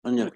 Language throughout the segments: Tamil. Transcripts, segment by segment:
மஞ்சள்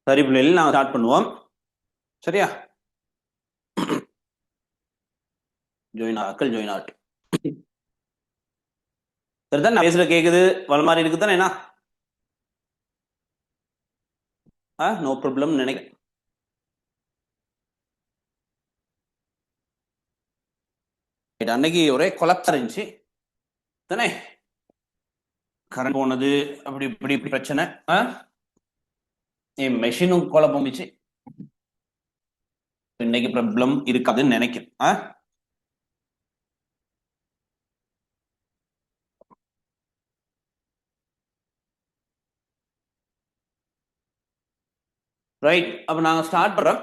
சரி பிள்ளைகள் நான் ஸ்டார்ட் பண்ணுவோம். சரியா? ஜாயின் ஆட். சரிதான், நான் பேசுற கேக்குது வளமாரி இருக்கு தானே? என்ன நோ ப்ராப்ளம் நினைக்கிறேன். அன்னைக்கு ஒரே கொலப்ஸ் இருந்துச்சு தானே? கரண்ட் போனது, அப்படி இப்படி பிரச்சனை. என் மெஷினும் குழப்பமிச்சு. இன்னைக்கு ப்ராப்ளம் இருக்காதுன்னு நினைக்கிறேன். ரைட், அப்ப நாங்க ஸ்டார்ட் பண்றோம்.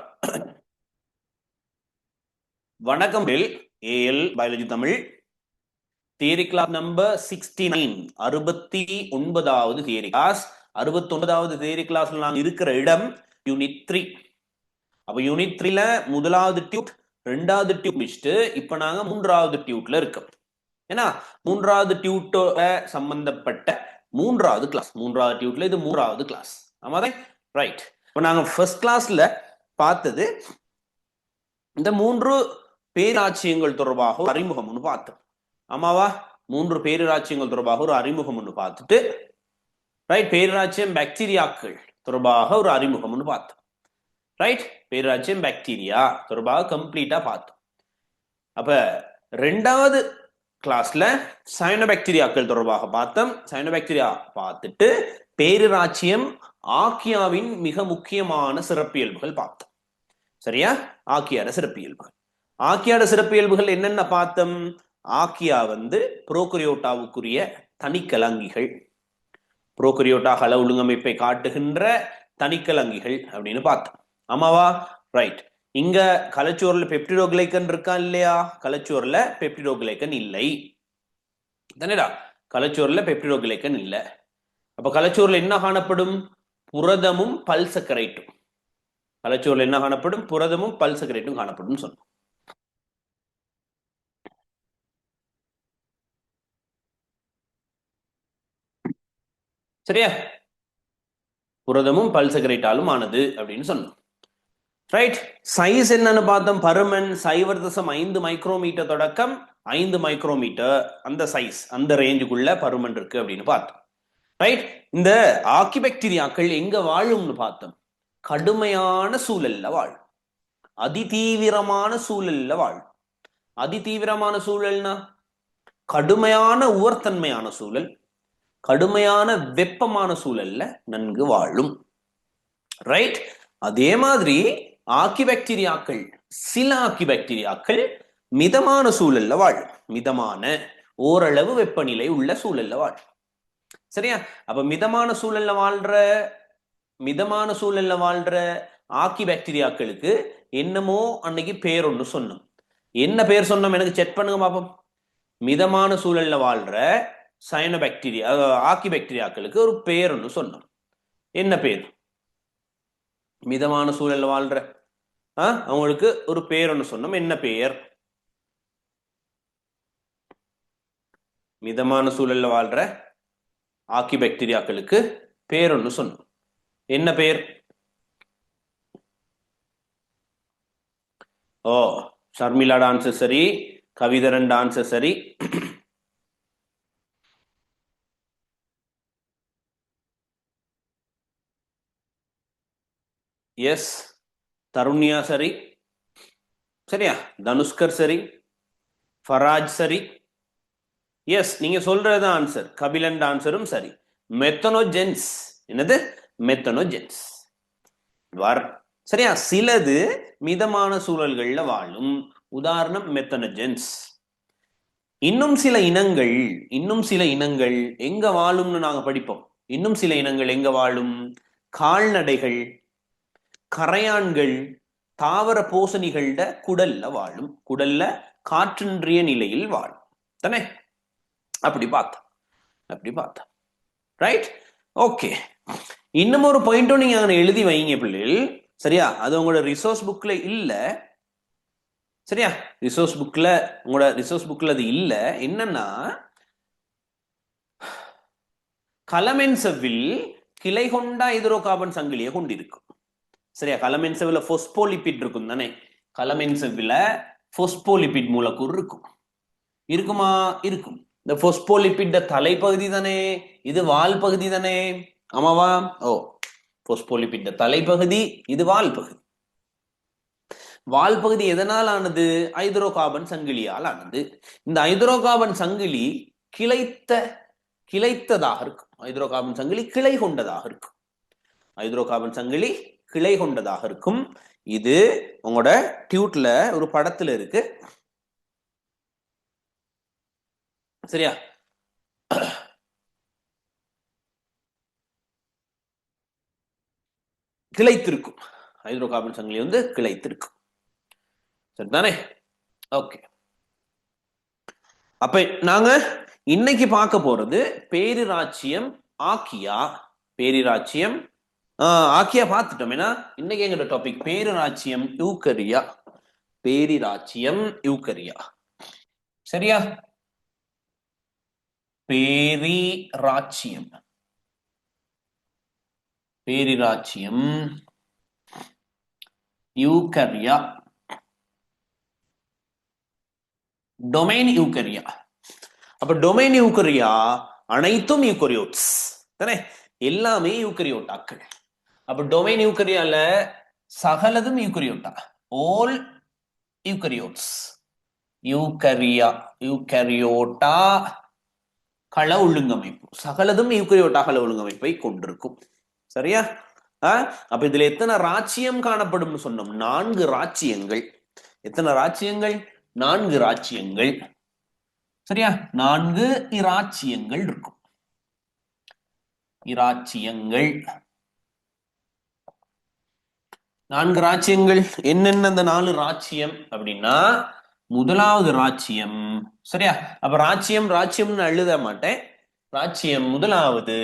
வணக்கம் AL biology Tamil theory class number 69, 69வது தியரி கிளாஸ். 69வது தியரி கிளாஸ்ல நாங்க இருக்கிற இடம் யூனிட் 3. அப்ப யூனிட் 3ல முதலாவது டியூட், ரெண்டாவது டியூட் முடிச்சுட்டு இப்ப நாங்க மூன்றாவது டியூட்ல இருக்கோம். ஏன்னா மூன்றாவது டியூட்டோட சம்பந்தப்பட்ட மூன்றாவது கிளாஸ். மூன்றாவது டியூட்ல இது மூன்றாவது கிளாஸ். ஆமாதான், ரைட். இப்ப நாங்க ஃபர்ஸ்ட் கிளாஸ்ல பார்த்தது இந்த மூன்று பேராட்சியங்கள் தொடர்பாக அறிமுகம் பார்த்தோம். ஆமாவா? மூன்று பேராட்சியங்கள் தொடர்பாக ஒரு அறிமுகம் பார்த்துட்டு, ரைட், பேராட்சியம் பாக்டீரியாக்கள் தொடர்பாக ஒரு அறிமுகம் பார்த்தோம். ரைட், பேராட்சியம் பாக்டீரியா தொடர்பாக கம்ப்ளீட்டா பார்த்தோம். அப்ப ரெண்டாவது கிளாஸ்ல சயனோபாக்டீரியாக்கள் தொடர்பாக பார்த்தோம். சயனோபாக்டீரியா பார்த்துட்டு பேராட்சியம் ஆக்கியாவின் மிக முக்கியமான சிறப்பியல்புகள் பார்த்தோம். சரியா? ஆக்கியாட சிறப்பியல்புகள். ஆக்கியாட சிறப்பியல்புகள் என்னென்ன பார்த்தோம்? ஆக்கியா புரோகரியோட்டாவுக்குரிய தனிக்கலங்கிகள், புரோகரியோட்டா கள ஒழுங்கமைப்பை காட்டுகின்ற தனிக்கலங்கிகள் அப்படின்னு பார்த்தோம். ஆமாவா? ரைட். இங்க கலச்சோர்ல பெப்டிடோகிளைக்கன் இருக்கா இல்லையா? கலச்சோர்ல பெப்டிடோகிளைக்கன் இல்லை தானேடா? கலச்சோர்ல பெப்டிடோகிளைக்கன் இல்லை. அப்ப கலச்சோர்ல என்ன காணப்படும்? புரதமும் பல்சக்கரைட்டும். கலச்சோர்ல என்ன காணப்படும்? புரதமும் பல்சக்கரைட்டும் காணப்படும் சொன்னோம். சரியா? புரதமும் பல்சக்கரைட்டாலும் ஆனது அப்படின்னு சொன்னோம். ரைட். சைஸ் என்னன்னு பார்த்தோம். பருமன் 0.5 மைக்ரோமீட்டர் தொடக்கம் 5 மைக்ரோமீட்டர், அந்த சைஸ், அந்த ரேஞ்சுக்குள்ள பருமன் இருக்கு அப்படின்னு பார்த்தோம். ரைட். இந்த ஆக்கிபாக்டீரியாக்கள் எங்க வாழும்னு பார்த்தோம். கடுமையான சூழல்ல வாழும், அதிதீவிரமான சூழல்ல வாழும். அதிதீவிரமான சூழல்னா கடுமையான உவர்த்தன்மையான சூழல், கடுமையான வெப்பமான சூழல்ல நன்கு வாழும். ரைட். அதே மாதிரி ஆக்கிபாக்டீரியாக்கள், சில ஆக்கிபாக்டீரியாக்கள் மிதமான சூழல்ல வாழும். மிதமான ஓரளவு வெப்பநிலை உள்ள சூழல்ல வாழும். சரியா? அப்ப மிதமான சூழல்ல வாழ்ற ஆக்கிபாக்டீரியாக்களுக்கு என்னமோ அன்னைக்கு பேர் ஒன்று சொன்னோம். என்ன பேர் சொன்னோம் எனக்கு செக் பண்ணுங்க பாப்போம். மிதமான சூழல்ல வாழ்ற சயனோபாக்டீரியா ஆக்கி பாக்டீரியாக்களுக்கு ஒரு பேர் ஒன்று சொன்னோம். என்ன பேர்? மிதமான சூழல்ல வாழ்ற அவங்களுக்கு ஒரு பேர் ஒன்று சொன்னோம். என்ன பேர்? மிதமான சூழல்ல வாழ்ற ஆக்கி பாக்டீரியாக்களுக்கு பேர் ஒன்று சொன்னோம். என்ன பேர்? ஓ, ஷர்மிளாட ஆன்சர் சரி, கவிதரன் ஆன்சர் சரி. எஸ், தருண்யா சரி. சரியா? தனுஷ்கர் சரி, ஃபராஜ் சரி. எஸ், நீங்க சொல்றது ஆன்சர். கபிலன் ஆன்சரும் சரி. மெத்தனோஜென்ஸ். என்னது? மெத்தனோஜென்ஸ். சரியா? சிலது மிதமான சூழல்கள்ல வாழும். உதாரணம் மெத்தனோஜென்ஸ். இன்னும் சில இனங்கள் எங்க வாழும்னு நாங்க படிப்போம். இன்னும் சில இனங்கள் எங்க வாழும்? கால்நடைகள், கரையான்கள், தாவர போசணிகள்ட குடல்ல வாழும். குடல்ல காற்றின்றிய நிலையில் வாழும் தானே? அப்படி பார்த்தோம். ரைட்? ஓகே. இன்னும் ஒரு பாயிண்ட்டும் நீங்க அங்க எழுதி வைங்க பிள்ளைகள். சரியா? அது உங்களோட ரிசோர்ஸ் புக்ல இல்ல. சரியா? உங்களோட ரிசோர்ஸ் புக்ல அது இல்ல. என்னன்னா, கலமென் செவ்வில் கிளை கொண்ட ஹைட்ரோ கார்பன் சங்கிலியை கொண்டிருக்கும். சரியா? கலமென் செவ்வில போஸ்போலிபிட் இருக்கும் தானே? கலமென் செவ்வில போஸ்போலிபிட் மூலக்கூறு இருக்குமா? இருக்கும். இந்த போஸ்போலிபிட் தலைப்பகுதி தானே, இது வால் பகுதி தானே? ஆமாவா? ஓ, போஸ்போலிபிட் தலைப்பகுதி, இது வால் பகுதி. வால் பகுதி எதனால் ஆனது? ஹைட்ரோ கார்பன் சங்கிலியால் ஆனது. இந்த ஹைட்ரோ கார்பன் சங்கிலி கிளைத்ததாக இருக்கும். ஹைட்ரோ கார்பன் சங்கிலி கிளை கொண்டதாக இருக்கும். ஹைட்ரோ கார்பன் சங்கிலி கிளை கொண்டதாக இருக்கும். இது உங்களோட டியூட்ல ஒரு படத்துல இருக்கு. சரியா? கிளைத்திருக்கும். ஹைட்ரோ கார்பன் சங்கிலி வந்து கிளைத்திருக்கும். சரிதானே? ஓகே. அப்ப நாங்க இன்னைக்கு பார்க்க போறது பேரிராச்சியம் ஆக்கியா. பேரிராச்சியம் ஆக்கியா பார்த்துட்டோம். ஏன்னா இன்னைக்கு எங்களோட டாபிக் பேரிராச்சியம் யூக்கரியா. பேரிராச்சியம் யூக்கரியா. சரியா? பேரிராச்சியம் யூக்கரியா. டொமைன் யூக்கரியா. அப்ப டொமைன் யூக்கரியா அனைத்தும் யூக்கரியோட்ஸ் தானே? எல்லாமே யூக்கரியோட்டாக்கள். அப்ப டொமைன் யூக்கரியால சகலதும் யூக்கரியோட்டா. ஆல் யூக்கரியோட்ஸ். யூக்கரியோட்டா கள ஒழுங்கமைப்பு. சகலதும் யூக்கரியோட்டா கள ஒழுங்கமைப்பை கொண்டிருக்கும். சரியா? அப்ப இதுல எத்தனை ராச்சியம் காணப்படும் சொன்னோம்? 4 ராச்சியங்கள். எத்தனை ராச்சியங்கள்? 4 ராச்சியங்கள். சரியா? 4 இராச்சியங்கள் இருக்கும். இராச்சியங்கள் 4 ராச்சியங்கள். என்னென்ன அந்த 4 ராச்சியம் அப்படின்னா, முதலாவது ராச்சியம். சரியா? அப்ப ராச்சியம்னு எழுத மாட்டேன். ராச்சியம் முதலாவது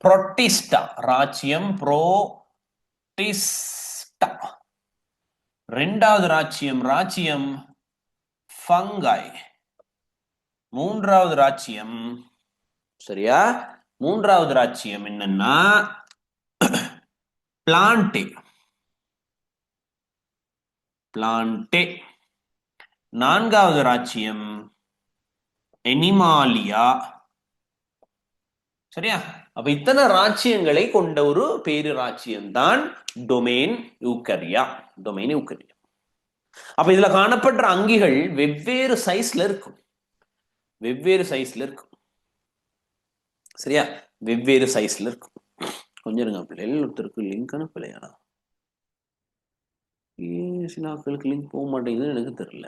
புரோட்டிஸ்டா. ராச்சியம் புரோட்டிஸ்டா. இரண்டாவது ராச்சியம் ஃபங்காய். மூன்றாவது ராச்சியம், சரியா? மூன்றாவது ராச்சியம் என்னன்னா பிளான்டே. நான்காவது ராச்சியம் எனிமாலியா. சரியா? அப்ப இத்தனை ராச்சியங்களை கொண்ட ஒரு பேரு ராச்சியம் தான் டொமைன் யூக்கரியா. அப்ப இதுல காணப்படுற அங்கிகள் வெவ்வேறு சைஸ்ல இருக்கும். சரியா? வெவ்வேறு சைஸ்ல இருக்கும். கொஞ்சம் இருங்க பிள்ளைகள், ஒருத்தருக்கு லிங்க் அனுப்பலையா? சில ஆட்களுக்கு லிங்க் போக மாட்டேங்குதுன்னு எனக்கு தெரியல.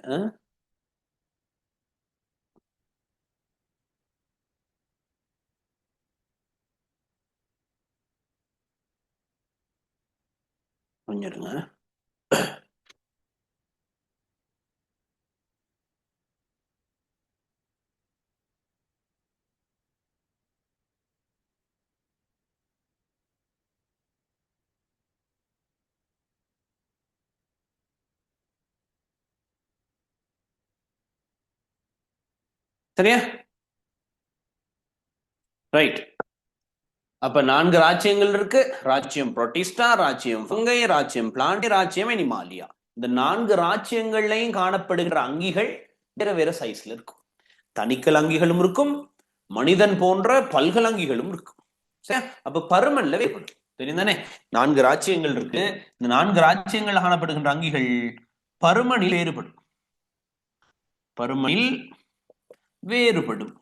கொஞ்சம் இருங்க. சரியா? ரைட். அப்ப 4 ராஜ்யங்கள் இருக்கு. ராஜ்யம் புரோட்டிஸ்டா, ராஜ்யம் ஃபங்கை, ராஜ்யம் பிளான்டி, ராஜ்யம் அனிமாலியா. இந்த 4 ராஜ்யங்கள்லையும் காணப்படுகிற அங்கிகள் வேற வேற சைஸ்ல இருக்கும். தனிக்கல் அங்கிகளும் இருக்கும், மனிதன் போன்ற பல்கல் அங்கிகளும் இருக்கும். சரி, அப்ப பருமன்ல வேறுபடும். தெரியுதானே? 4 ராஜ்யங்கள் இருக்கு. இந்த 4 ராஜ்யங்கள் காணப்படுகின்ற அங்கிகள் பருமனில் வேறுபடும். பருமனில் வேறுபடும்.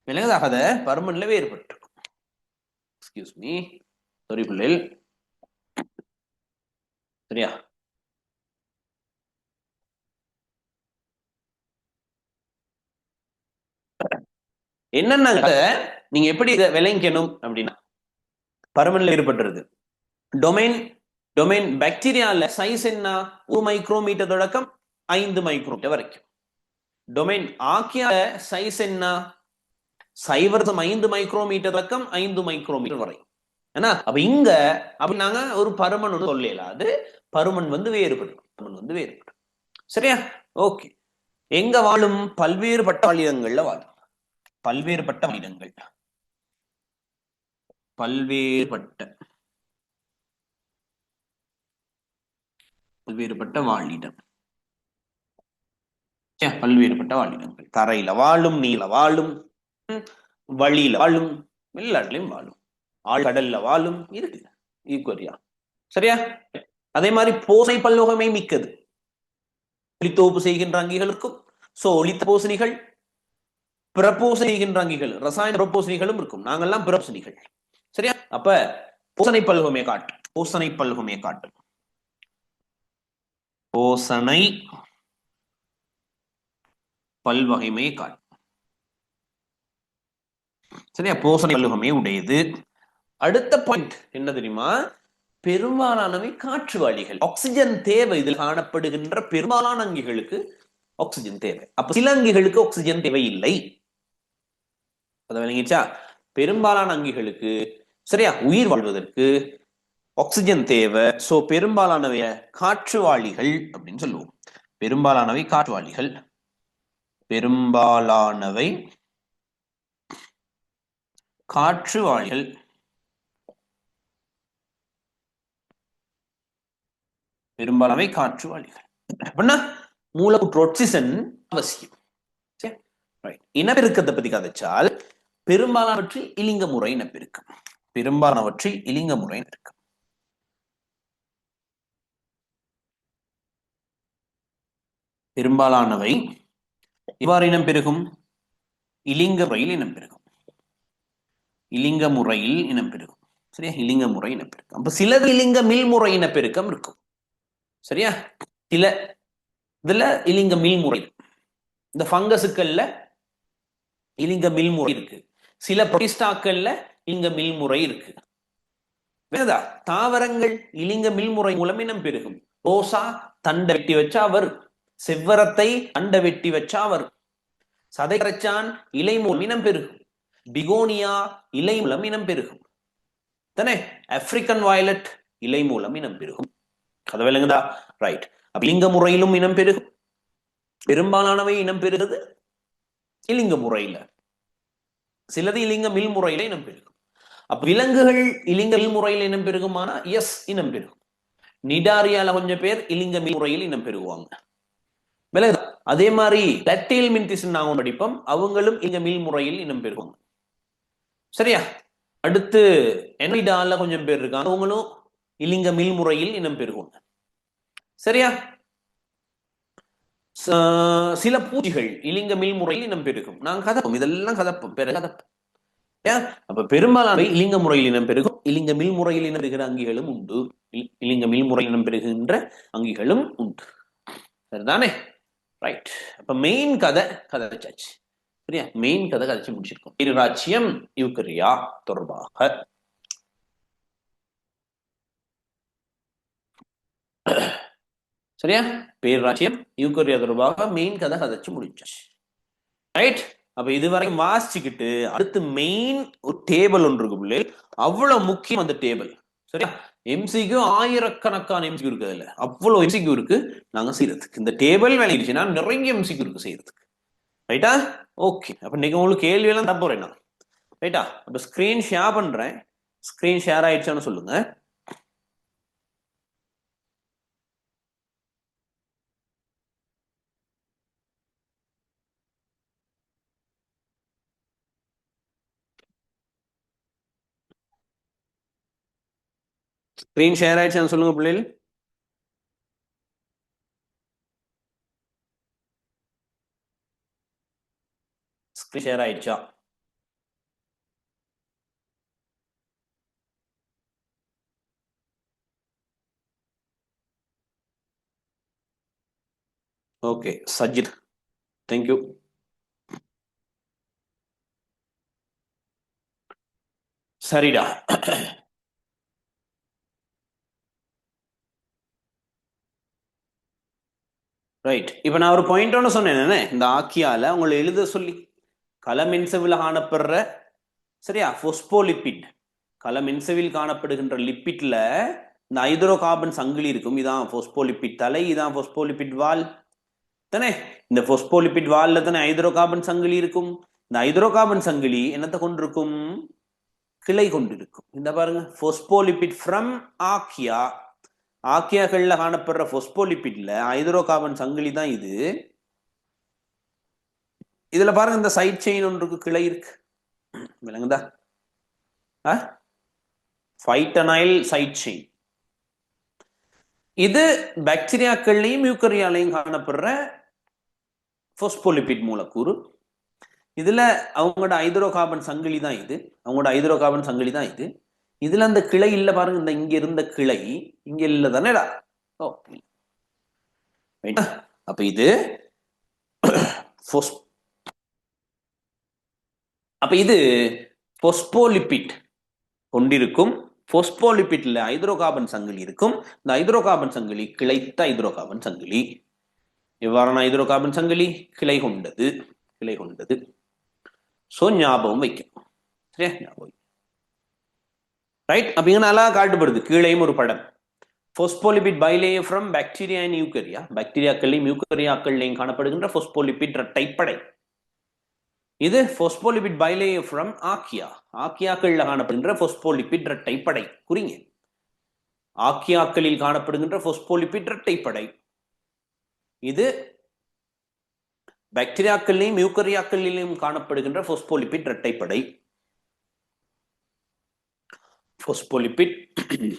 விலகதாக பருமன்ல வேறுபட்டு. எக்ஸ்கியூஸ் மீ, சாரி பிள்ளைகள். சரியா? என்னன்னா நீங்க எப்படி இதை விளங்கணும் அப்படின்னா, பருமன்ல வேறுபட்டுருது. டொமைன் டொமைன் பாக்டீரியால சைஸ் என்ன? 1 மைக்ரோமீட்டர் தொடக்கம் 5 மைக்ரோமீட்டர் வரைக்கும். டொமைன் ஆக்கியால சைஸ் என்ன? 0.5 மைக்ரோமீட்டர் தொடக்கம் 5 மைக்ரோமீட்டர் வரை. ஏன்னா அப்ப இங்க அப்படி நாங்க ஒரு பருமன் சொல்லலாம். அது பருமன் வந்து வேறுபடும். பருமன் வந்து வேறுபடும். சரியா? ஓகே. எங்க வாழும்? பல்வேறுபட்ட வாழிடங்கள்ல வாழும். பல்வேறுபட்ட வாழிடங்கள். பல்வேறுபட்ட வாழிடம். பல்வேறுபட்ட வாழிடங்கள். தரையில வாழும், நீல வாழும், வழியில வாழும், எல்லா இடத்துலயும் வாழும். ஆழ்கடல்ல வாழும் இருக்கு. ஈக்குவரியா. சரியா? அதே மாதிரி போசை பல்லுகமை மிக்கது. ஒளித்தோப்பு செய்கின்ற அங்கிகளுக்கும் ஒளித்த போசணிகள், பிறப்போசனை செய்கின்ற அங்கிகள், ரசாயன பிறப்போசணிகளும் இருக்கும். நாங்கெல்லாம் பிறப்போசணிகள். சரியா? அப்ப பூசணை பல்லுகமை காட்டு. பூசணை பல்லுகமை காட்டு. பூசணை பல்வகைமை காட்டு. சரியா? பூசணை பல்லுகமை உடையது. அடுத்த பாயிண்ட் என்ன தெரியுமா? பெரும்பாலானவை காற்றுவாளிகள். ஆக்சிஜன் தேவை. இதில் காணப்படுகின்ற பெரும்பாலான அங்கிகளுக்கு ஆக்சிஜன் தேவை. அப்ப சில அங்கிகளுக்கு ஆக்சிஜன் தேவை இல்லை. அதை விளங்கிச்சா? பெரும்பாலான அங்கிகளுக்கு சரியா உயிர் வாழ்வதற்கு ஆக்சிஜன் தேவை. சோ பெரும்பாலானவை காற்றுவாளிகள் அப்படின்னு சொல்லுவோம். பெரும்பாலானவை காற்றுவாளிகள். பெரும்பாலானவை காற்றுவாளிகள். பெரும்பாலானவை காற்றுவாளிகள். அப்படின்னா மூலக்கூற்று ஆக்சிஜன் அவசியம். இனப்பெருக்கத்தை பத்தி கதைச்சால் பெரும்பாலானவற்றில் இலிங்க முறை இனப்பெருக்கம். பெரும்பாலானவற்றில் இலிங்க முறை இனப்பெருக்கம். பெரும்பாலானவை இவ்வாறு இனம் பெருகும். இலிங்க முறையில் இனம் பெருகும். இலிங்க முறையில் இனம் பெருகும். சரியா? இலிங்க முறை இனப்பெருக்கம். அப்ப சிலது இலிங்க மில்முறை இனப்பெருக்கம் இருக்கும். சரியா? சில இதுல இலிங்க மில்முறை. இந்த பங்கசுக்கள்ல இலிங்க மில்முறை இருக்கு. சில புரோட்டிஸ்டாக்கள்ல இலிங்க மில்முறை இருக்கு. தாவரங்கள் இலிங்க மில்முறை மூலம் இனம் பெருகும். ரோசா தண்டை வெட்டி வச்சா வரும். செவ்வரத்தை தண்டை வெட்டி வச்சா வரும். சதை கரைச்சான் இலை மூலம் இனம் பெருகும். பிகோனியா இலை மூலம் இனம் பெருகும். தானே? ஆப்பிரிக்கன் வயலட் இலை மூலம் இனம் பெருகும். அதை விளங்குதா? ரைட். அப்ப இலிங்க முறையிலும் இனம் பெருகும். பெரும்பாலானவை இனம் பெறுகிறது இலிங்க முறையில. சிலது இலிங்க மில் முறையில இனம் பெருகும். அப்ப விலங்குகள் இலிங்க மில் முறையில் இனம் பெருகுமானா எஸ், இனம் பெருகும். நிடாரியால கொஞ்சம் பேர் இலிங்க மில் முறையில் இனம் பெருகுவாங்க. அதே மாதிரி லெட்டில் மின்திஸ் நாங்க படிப்போம். அவங்களும் இலிங்க மில் முறையில் இனம் பெருகுவாங்க. சரியா? அடுத்து எனிடால கொஞ்சம் பேர் இருக்காங்க. அவங்களும் இலிங்க மில் முறையில் இனம் பெருகுவாங்க. சரியா? சில பூச்சிகள் இலிங்க மில் முறையில் இனம் பெருகும். நாங்க கதப்போம். இதெல்லாம் கதப்போம். கதப்போம். அப்ப பெரும்பாலான இலிங்க முறையில் இனம் பெருகும். இலிங்க மில் முறையில் இனம் பெறுகிற அங்கிகளும் உண்டு. இலிங்க மில் முறையில் இனம் பெறுகின்ற அங்கிகளும் உண்டு. சரிதானே? ரைட். அப்ப மெயின் கதை கதைச்சாச்சு. சரியா? மெயின் கதை கதைச்சு முடிச்சிருக்கோம். ராஜ்யம் யூக்கரியா தொடர்பாக. சரியா? பேராட்சியம் யூக்கரியா தொடர்பாக மெயின் கதை கதைச்சு முடிச்சாச்சு. ரைட். அப்ப இதுவரைக்கும் வாசிச்சுக்கிட்டு அடுத்து மெயின் ஒரு டேபிள் ஒன்று இருக்கு. அவ்வளவு முக்கியம் அந்த டேபிள். சரியா? எம்சிக்கு ஆயிரக்கணக்கான எம்சிக்கு இருக்கு. அதுல அவ்வளவு எம்சிக்கு இருக்கு நாங்க செய்யறதுக்கு. இந்த டேபிள் விளையிடுச்சுன்னா நிறைய எம்சிக்கு இருக்கு செய்யறதுக்கு. ரைட்டா? ஓகே, அப்ப இன்னைக்கு உங்களுக்கு கேள்வி எல்லாம் தர போறேன் நான். ரைட்டா? அப்ப ஸ்கிரீன் ஷேர் பண்றேன். ஸ்கிரீன் ஷேர் ஆயிடுச்சான்னு சொல்லுங்க. ஸ்கிரீன் ஷேர் ஆயிடுச்சான்னு சொல்லுங்க பிள்ளைகள். ஸ்கிரீன் ஷேர் ஆயிடுச்சா? Okay Sajith, thank you. சரிடா. ரைட், இப்ப நான் ஒரு பாயிண்ட் ஒன்று சொன்னேன். இந்த ஆக்கியால உங்களை எழுத சொல்லி கலமென்சவில் காணப்படுற, சரியா, பொஸ்போலிபிட், கலமென்சவில் காணப்படுகின்ற லிப்பிட்ல இந்த ஹைட்ரோ கார்பன் சங்கிலி இருக்கும். இதான் பொஸ்போலிபிட் தலை, இதான் பொஸ்போலிபிட் வால் தானே. இந்த பொஸ்போலிபிட் வால்ல தானே ஹைட்ரோ கார்பன் சங்கிலி இருக்கும். இந்த ஹைட்ரோ கார்பன் சங்கிலி என்னத்தை கொண்டிருக்கும்? கிளை கொண்டிருக்கும். இந்த பாருங்க, பொஸ்போலிபிட் ஃப்ரம் ஆக்கியா, ஆக்கியாக்கள்ல காணப்படுற பொஸ்போலிபிட்ல ஹைட்ரோ கார்பன் சங்கிலி தான் இது. இதுல பாருங்க, இந்த சைட் செயின் ஒன்றுக்கு கிளை இருக்கு, விளங்குதா? ஃபைட்டனைல் சைட் செயின். இது பாக்டீரியாக்கள்லையும் யூக்கரியாலையும் காணப்படுற பொஸ்போலிபிட் மூலக்கூறு. இதுல அவங்களோட ஹைட்ரோ கார்பன் சங்கிலி தான் இது, அவங்களோட ஹைட்ரோ கார்பன் சங்கிலி தான் இது. இதுல அந்த கிளை இல்ல பாருங்க, இந்த இங்க இருந்த கிளை இங்க இல்ல தானேடா. அப்ப இது அப்ப இது பொஸ்போலிபிட் கொண்டிருக்கும். பொஸ்போலிபிட்ல ஹைட்ரோ கார்பன் சங்கிலி இருக்கும். இந்த ஹைட்ரோ கார்பன் சங்கிலி கிளைத்த ஹைட்ரோ கார்பன் சங்கிலி. எவ்வாறான ஹைட்ரோ கார்பன் சங்கிலி? கிளை கொண்டது, கிளை கொண்டது. சோ ஞாபகம் வைக்கணும், சரியா? ஞாபகம். ரைட், அப்ப இங்க நல்லா காட்டுப்படுது கீழையும் ஒரு படம். பொஸ்போலிபிட் பைலேயர் ஃப்ரம் பாக்டீரியா அண்ட் யூக்கரியா, பாக்டீரியாக்கள்லையும் யூக்கரியாக்கள்லையும் காணப்படுகின்ற பொஸ்போலிபிட் இரட்டைப்படை. இது பொஸ்போலிபிட் பைலேயர் ஃப்ரம் ஆக்கியா, ஆக்கியாக்கள்ல காணப்படுகின்ற பொஸ்போலிபிட் இரட்டைப்படை. குறிங்க, ஆக்கியாக்களில் காணப்படுகின்ற பொஸ்போலிபிட் இரட்டைப்படை. இது பாக்டீரியாக்கள்லையும் யூக்கரியாக்களிலும் காணப்படுகின்ற பொஸ்போலிபிட் இரட்டைப்படை. பொஸ்போலிபிட்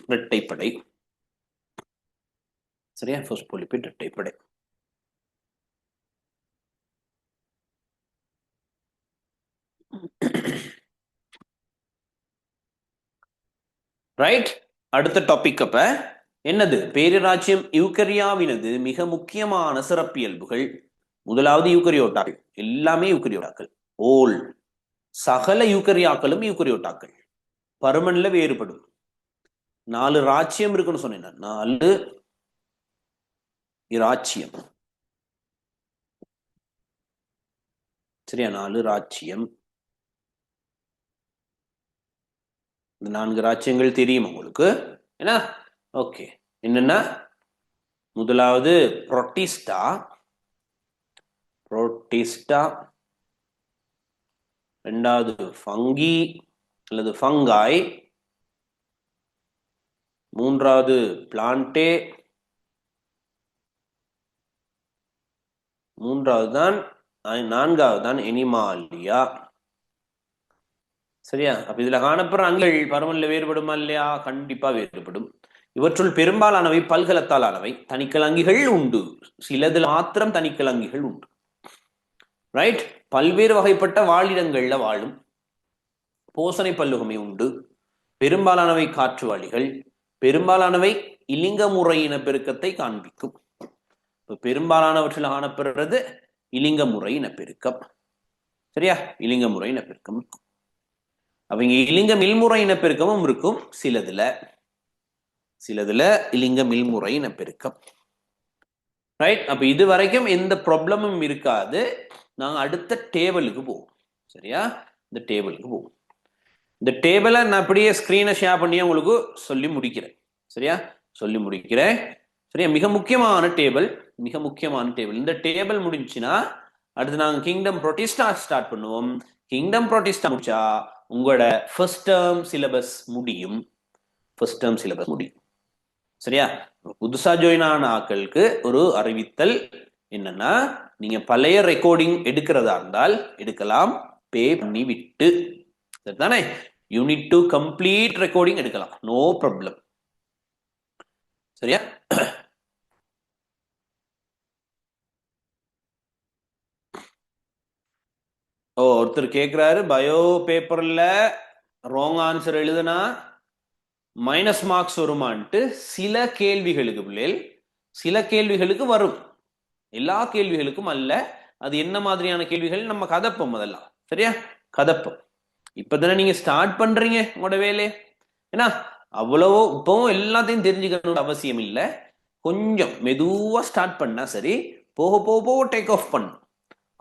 இரட்டைப்படை, சரியா? பொஸ்போலிபிட் இரட்டைப்படை. ரைட், அடுத்த டாபிக் அப்ப என்னது? பேரிராச்சியம் யூக்கரியாவினது மிக முக்கியமான சிறப்பியல்புகள். முதலாவது யூக்கரியோட்டாக்கள், எல்லாமே யூக்கரியோட்டாக்கள். ஓல் சகல யூக்கரியாக்களும் யூக்கரியோட்டாக்கள். பருமன்ல வேறுபடும். 4 ராச்சியம் இருக்குன்னு சொன்னேன், 4 ராச்சியம், சரியா? 4 ராச்சியம். இந்த 4 ராச்சியங்கள் தெரியும் உங்களுக்கு, என்ன? ஓகே, என்னன்னா முதலாவது புரோட்டிஸ்டா, புரோட்டிஸ்டா. ரெண்டாவது ஃபங்கி அல்லது ஃபங்காய். மூன்றாவது பிளான்டே. நான்காவது தான் எனிமாலியா, சரியா? அப்ப இதுல காணப்படுற அங்கள் பருமன்ல வேறுபடுமா இல்லையா? கண்டிப்பா வேறுபடும். இவற்றுள் பெரும்பாலானவை பல்கலத்தால் ஆனவை. தனிக்கலங்கிகள் உண்டு, சிலதில் மாத்திரம் தனிக்கலங்கிகள் உண்டு. ரைட், பல்வேறு வகைப்பட்ட வாழிடங்கள்ல வாழும். போசனை பல்லுகமை உண்டு. பெரும்பாலானவை காற்றுவாளிகள். பெரும்பாலானவை இலிங்க முறை இனப்பெருக்கத்தை காண்பிக்கும். பெரும்பாலானவற்றில் காணப்படுறது இலிங்க முறை இனப்பெருக்கம், சரியா? இலிங்க முறை இனப்பெருக்கம் இருக்கும். அவங்க இலிங்க மில்முறை இனப்பெருக்கமும் இருக்கும் சிலதுல, சிலதுல இலிங்க மில்முறை இனப்பெருக்கம். ரைட், அப்ப இது வரைக்கும் எந்த ப்ராப்ளமும் இருக்காது. நாங்க அடுத்த டேபிளுக்கு போவோம், சரியா? இந்த டேபிளுக்கு போவோம். இந்த டேபிளை நான் அப்படியே ஸ்கிரீனை ஷேர் பண்ணி உங்களுக்கு சொல்லி முடிக்கிறேன், சரியா? சொல்லி முடிக்கிறேன், சரியா? மிக முக்கியமான டேபிள், மிக முக்கியமான டேபிள். இந்த டேபிள் முடிஞ்சுன்னா அடுத்து நாங்க கிங்டம் ப்ரோட்டிஸ்டா ஸ்டார்ட் பண்ணுவோம். கிங்டம் ப்ரோட்டிஸ்டா முடிச்சா உங்களோட ஃபர்ஸ்ட் டேர்ம் சிலபஸ் முடியும். ஃபர்ஸ்ட் டேர்ம் சிலபஸ் முடியும். சரியா? புதுசா ஜாயின் ஆன ஆட்களுக்கு ஒரு அறிவித்தல் என்னன்னா, நீங்க பழைய ரெக்கார்டிங் எடுக்கிறதா இருந்தால் எடுக்கலாம், பே பண்ணி விட்டு. சரிதானே? You need to complete recording எடுக்கலாம், நோ ப்ராப்ளம். சரியா? ஓ, ஒருத்தர் கேட்கிறாரு, பயோ பேப்பர்ல ராங் ஆன்சர் எழுதுனா மைனஸ் மார்க்ஸ் வருமான்ட்டு. சில கேள்விகளுக்கு பிள்ளைகள், சில கேள்விகளுக்கு வரும், எல்லா கேள்விகளுக்கும் அல்ல. அது என்ன மாதிரியான கேள்விகள் நம்ம கதப்போம் அதெல்லாம். சரியா? கதப்போம். இப்பதானே நீங்க ஸ்டார்ட் பண்றீங்க உங்களோட வேலையை. ஏன்னா அவ்வளவோ இப்பவும் எல்லாத்தையும் தெரிஞ்சுக்கணும்னு அவசியம் இல்லை. கொஞ்சம் மெதுவா ஸ்டார்ட் பண்ணா சரி, போக போக போக டேக் ஆஃப் பண்ணும்.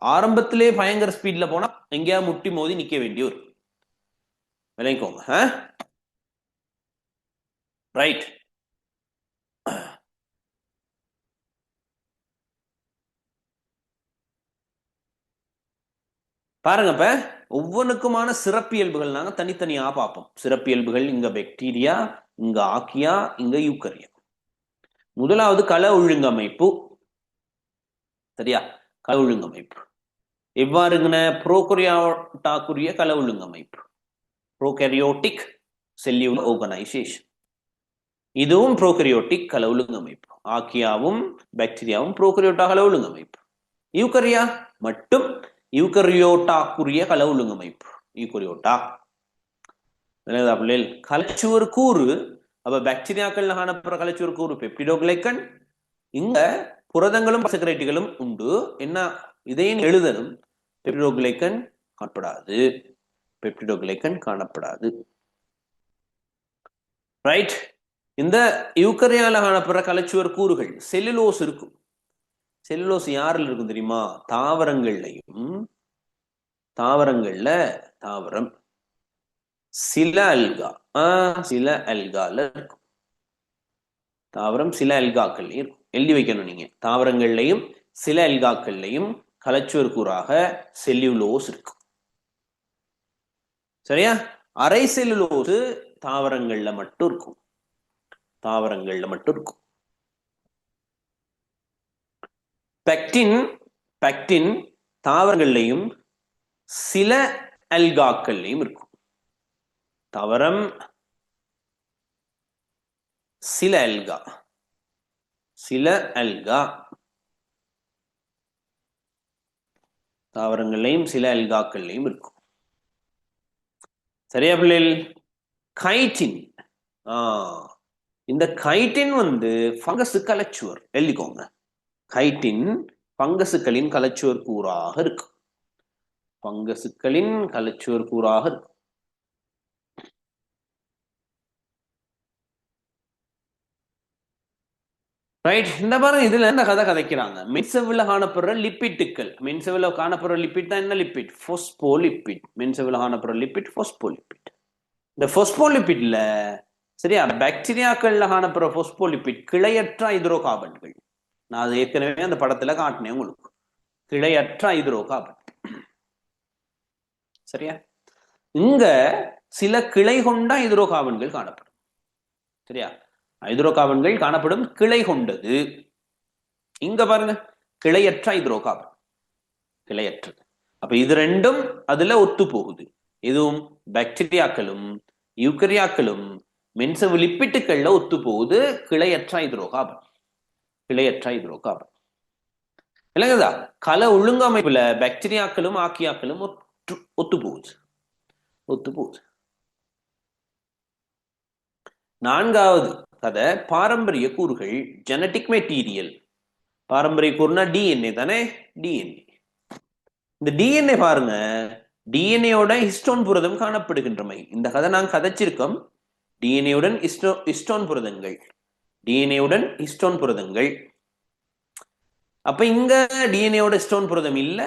ஆரம்பத்திலே பயங்கர ஸ்பீட்ல போனா எங்கேயா முட்டி மோதி நிக்க வேண்டிய ஒரு விளைக்கோங்க. ரைட். பாருங்க, இப்ப ஒவ்வொன்றுக்குமான சிறப்பியல்புகள் நாங்க தனித்தனியா பார்ப்போம். சிறப்பியல்புகள் இங்க பாக்டீரியா, இங்க ஆக்கியா, இங்க யூக்கரியா. முதலாவது கள ஒழுங்கமைப்பு. சரியா? கள ஒழுங்கமைப்பு எவ்வாறுங்கன? புரோகரியோட்டாக்குரிய கள ஒழுங்கமைப்பு, ப்ரோகரியோட்டிக் செல்லுலர் ஆர்கனைசேஷன். இதுவும் ப்ரோகரியோட்டிக் கள ஒழுங்கமைப்பு. ஆக்கியாவும் பாக்டீரியாவும் ப்ரோகரியோட்டா கள ஒழுங்கமைப்பு. யூக்கரியா மட்டும் யூக்கரியோட்டாக்குரிய கள ஒழுங்கமைப்பு. யூக்கரியோட்டா கலச்சுவர் கூறு. அப்ப பாக்டீரியாக்கள் காணப்படுற கலச்சுவர் கூறு பெப்டிடோகிளைக்கன். இங்க புரதங்களும் பாலிசாக்கரைடுகளும் உண்டு. என்ன இதையும் எழுதணும். பெப்டிடோகிளைக்கன் காணப்படாது, பெப்டிடோகிளைக்கன் காணப்படாது. ரைட். இந்த யூக்கரியால காணப்படுற கலச்சுவர் கூறுகள் செல்லுலோஸ் இருக்கும். செல்லுலோஸ் யாரில் இருக்கும் தெரியுமா? தாவரங்கள்லையும். தாவரங்கள்ல தாவரம் சில அல்கா, சில அல்கால இருக்கும். தாவரம் சில அல்காக்கள்லையும் இருக்கும். எழுதி வைக்கணும் நீங்க. தாவரங்கள்லையும் சில அல்காக்கள்லையும் கலச்சுவர் கூறாக செல்லுலோஸ் இருக்கும். சரியா? அரை செல்லுலோஸ் தாவரங்கள்ல மட்டும் இருக்கும். தாவரங்கள்ல மட்டும் இருக்கும். பெக்டின், பெக்டின் தாவரங்கள்லையும் சில அல்காக்கள்லையும் இருக்கும். தாவரம் சில அல்கா, சில அல்கா தாவரங்கள்லையும் சில அல்காக்கள்லையும் இருக்கும். சரியா பிள்ளைகள்? கைட்டின், இந்த கைட்டின் பங்கசு கலச்சுவர். எழுதிக்கோங்க. கைட்டின் பங்கசுக்களின் கலச்சுவர் கூறாக இருக்கும். பங்கசுக்களின் கலச்சுவர் கூறாக இருக்கும். ரைட். இந்த பாருங்க, இதுல என்ன கதை கதைக்கிறாங்க? மின்செவில காணப்படுற லிப்பிட்டுக்கள். மின்செவில காணப்படுற லிப்பிட் தான் என்ன லிப்பிட்? போஸ்போலிப்பிட். மின்செவில காணப்படுற லிப்பிட் போஸ்போலிப்பிட். இந்த போஸ்போலிப்பிட்ல, சரியா, பாக்டீரியாக்கள்ல காணப்படுற போஸ்போலிப்பிட் கிளையற்ற ஹைட்ரோ கார்பன்கள். நான் அது ஏற்கனவே அந்த படத்துல காட்டினேன் உங்களுக்கு. கிளையற்ற ஹைட்ரோ கார்பன். சரியா? இங்க சில கிளை கொண்ட ஹைட்ரோ கார்பன்கள் காணப்படும். சரியா? ஹைட்ரோ கார்பன்கள் காணப்படும், கிளை கொண்டது. இங்க பாருங்க, கிளையற்ற ஹைட்ரோ கார்பன், கிளையற்றது. அப்ப இது ரெண்டும் அதுல ஒத்து போகுது. இதுவும் பாக்டீரியாக்களும் யூக்கரியாக்களும் மென்சவு லிப்பிட்டுகள்ல ஒத்து போகுது. கிளையற்ற ஹைட்ரோ கார்பன், கிளையற்ற ஹைட்ரோ கார்பன். இல்லைங்கதா? கல ஒழுங்கமைப்புல பாக்டீரியாக்களும் ஆக்கியாக்களும் ஒத்து போகுது, ஒத்து போகுது. நான்காவது கதை பாரம்பரிய கூறுகள், ஜெனடிக் மெட்டீரியல். பாரம்பரிய கூறுனா டிஎன்ஏ தானே? டிஎன்ஏ. இந்த டிஎன்ஏ பாருங்க, டிஎன்ஏயோட ஹிஸ்டோன் புரதம் காணப்படுகின்றமை. இந்த கதை நாங்க கதைச்சிருக்கோம். டிஎன்ஏவுடன் ஹிஸ்டோன் புரதங்கள், டிஎன்ஏவுடன் ஹிஸ்டோன் புரதங்கள். அப்ப இங்க டிஎன்ஏவோட ஹிஸ்டோன் புரதம் இல்ல.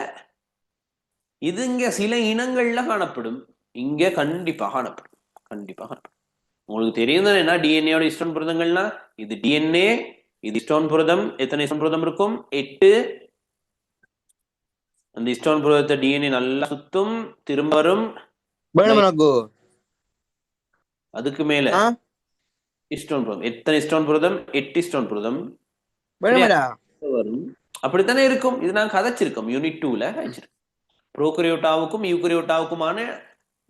இது இங்க சில இனங்கள்ல காணப்படும். இங்க கண்டிப்பா காணப்படும், கண்டிப்பா காணப்படும். உங்களுக்கு தெரியும் தானே என்ன டிஎன்ஏயோட ஹிஸ்டோன் புரதங்கள்னா? இது டிஎன்ஏ, இது ஹிஸ்டோன் புரதம். எத்தனை ஹிஸ்டோன் புரதம் இருக்கும்? 8. அந்த ஹிஸ்டோன் புரதத்தை டிஎன்ஏ நல்லா சுத்தும், திரும்ப வரும். அதுக்கு மேல ஹிஸ்டோன் புரதம். எத்தனை ஹிஸ்டோன் புரதம்? 8 ஹிஸ்டோன் புரதம் வரும். அப்படித்தானே இருக்கும். இது நாங்க கதைச்சிருக்கோம் யூனிட் 2ல கதைச்சிருக்கோம். ப்ரோகரியோட்டாவுக்கும் யூகரியோட்டாவுக்குமான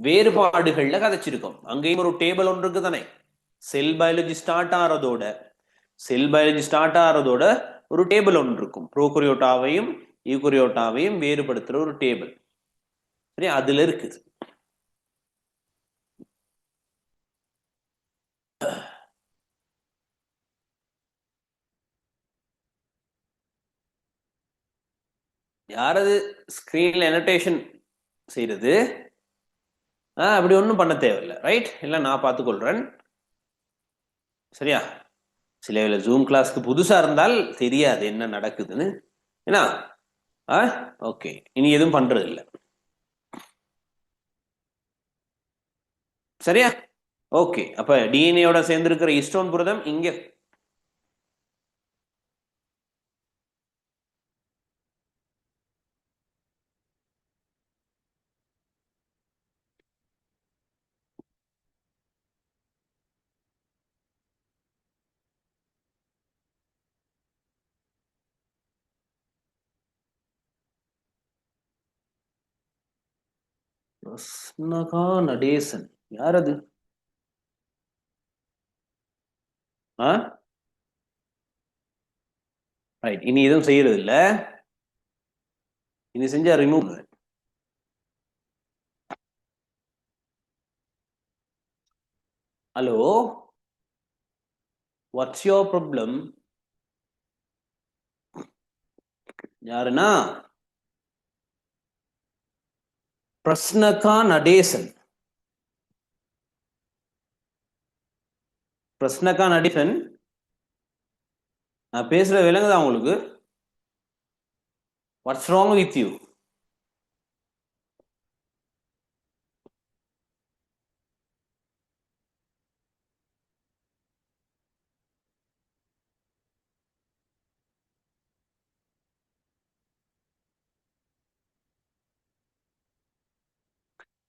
வேறுபாடுகள்ல கதைச்சிருக்கோம். அங்கேயும் ஒரு டேபிள் ஒன்று இருக்கு தானே. செல் பயாலஜி ஸ்டார்ட் ஆறதோட ஒரு டேபிள் ஒன்று இருக்கும். ப்ரோகரியோட்டாவையும் யூகரியோட்டாவையும் வேறுபடுத்துற ஒரு டேபிள். சரி, அதுல இருக்குது. யாரது ஸ்கிரீன்ல அனோட்டேஷன் செய்யறது? அப்படி ஒன்றும் பண்ண தேவையில்லை. ரைட், இல்லை நான் பார்த்துக்கொள்றேன். சரியா? சில வேளை ஜூம் கிளாஸ்க்கு புதுசா இருந்தால் தெரியாது என்ன நடக்குதுன்னு. என்ன? ஓகே, இனி எதுவும் பண்றது இல்லை. சரியா? ஓகே, அப்ப டிஎன்ஏயோட சேர்ந்திருக்கிற ஹிஸ்டோன் புரதம் இங்க ரஸ்னகா நடேசன். யார் அது? ரைட், இனி எதுவும் செய்யறது இல்ல. இனி செஞ்சா ரிமூவ் பண்ணுவேன். Hello, what's your problem? யாருன்னா பிரஸ்னகா நடேசன். பிரஸ்னகா நடேசன், நான் பேசுற விலங்குதா உங்களுக்கு? What's wrong with you?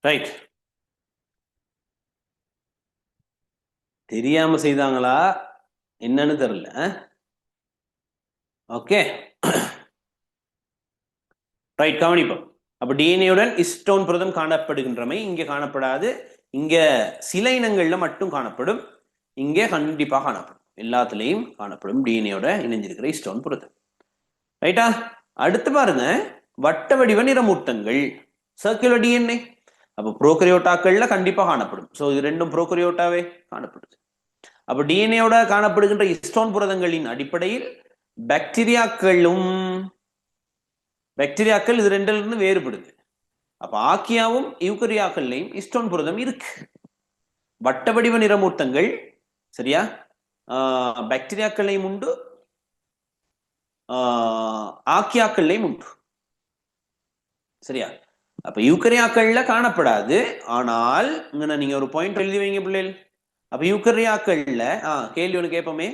Right, தெரியாம செய்தாங்களா என்னன்னு தெரியல. ஓகே, ரைட், கவனிப்போம். அப்ப டிஎன்ஏவுடன் ஹிஸ்டோன் புரதம் காணப்படுகின்றமை இங்கே காணப்படாது. இங்க சில இனங்கள்ல மட்டும் காணப்படும். இங்கே கண்டிப்பா காணப்படும். எல்லாத்துலயும் காணப்படும் டிஎன்ஏவோட இணைஞ்சிருக்கிற ஹிஸ்டோன் புரதம். ரைட்டா? அடுத்து பாருங்க, வட்ட வடிவ நிறமூர்த்தங்கள், சர்க்குலர் டிஎன்ஏ. அப்ப புரோகரியோட்டாக்கள்ல கண்டிப்பா காணப்படும். சோ இது ரெண்டும் புரோகரியோட்டாவே காணப்படுது. அப்ப டிஎன்ஏவோட காணப்படுகின்ற ஹிஸ்டோன் புரதங்களின் அடிப்படையில் பாக்டீரியாக்கள் இது ரெண்டுல இருந்து வேறுபடுது. அப்ப ஆக்கியாவும் யூக்கரியாக்கள்லையும் ஹிஸ்டோன் புரதம் இருக்கு. வட்ட வடிவ நிறமூர்த்தங்கள், சரியா, பாக்டீரியாக்கள்லையும் உண்டு, ஆக்கியாக்கள்லையும் உண்டு. சரியா? அப்ப யூக்கரியாக்கள்ல காணப்படாது. ஆனால் நீங்க ஒரு பாயிண்ட் எழுதி வைங்க பிள்ளைகள். அப்ப யூக்கரியாக்கள்ல கேள்வி ஒன்று கேட்போமே,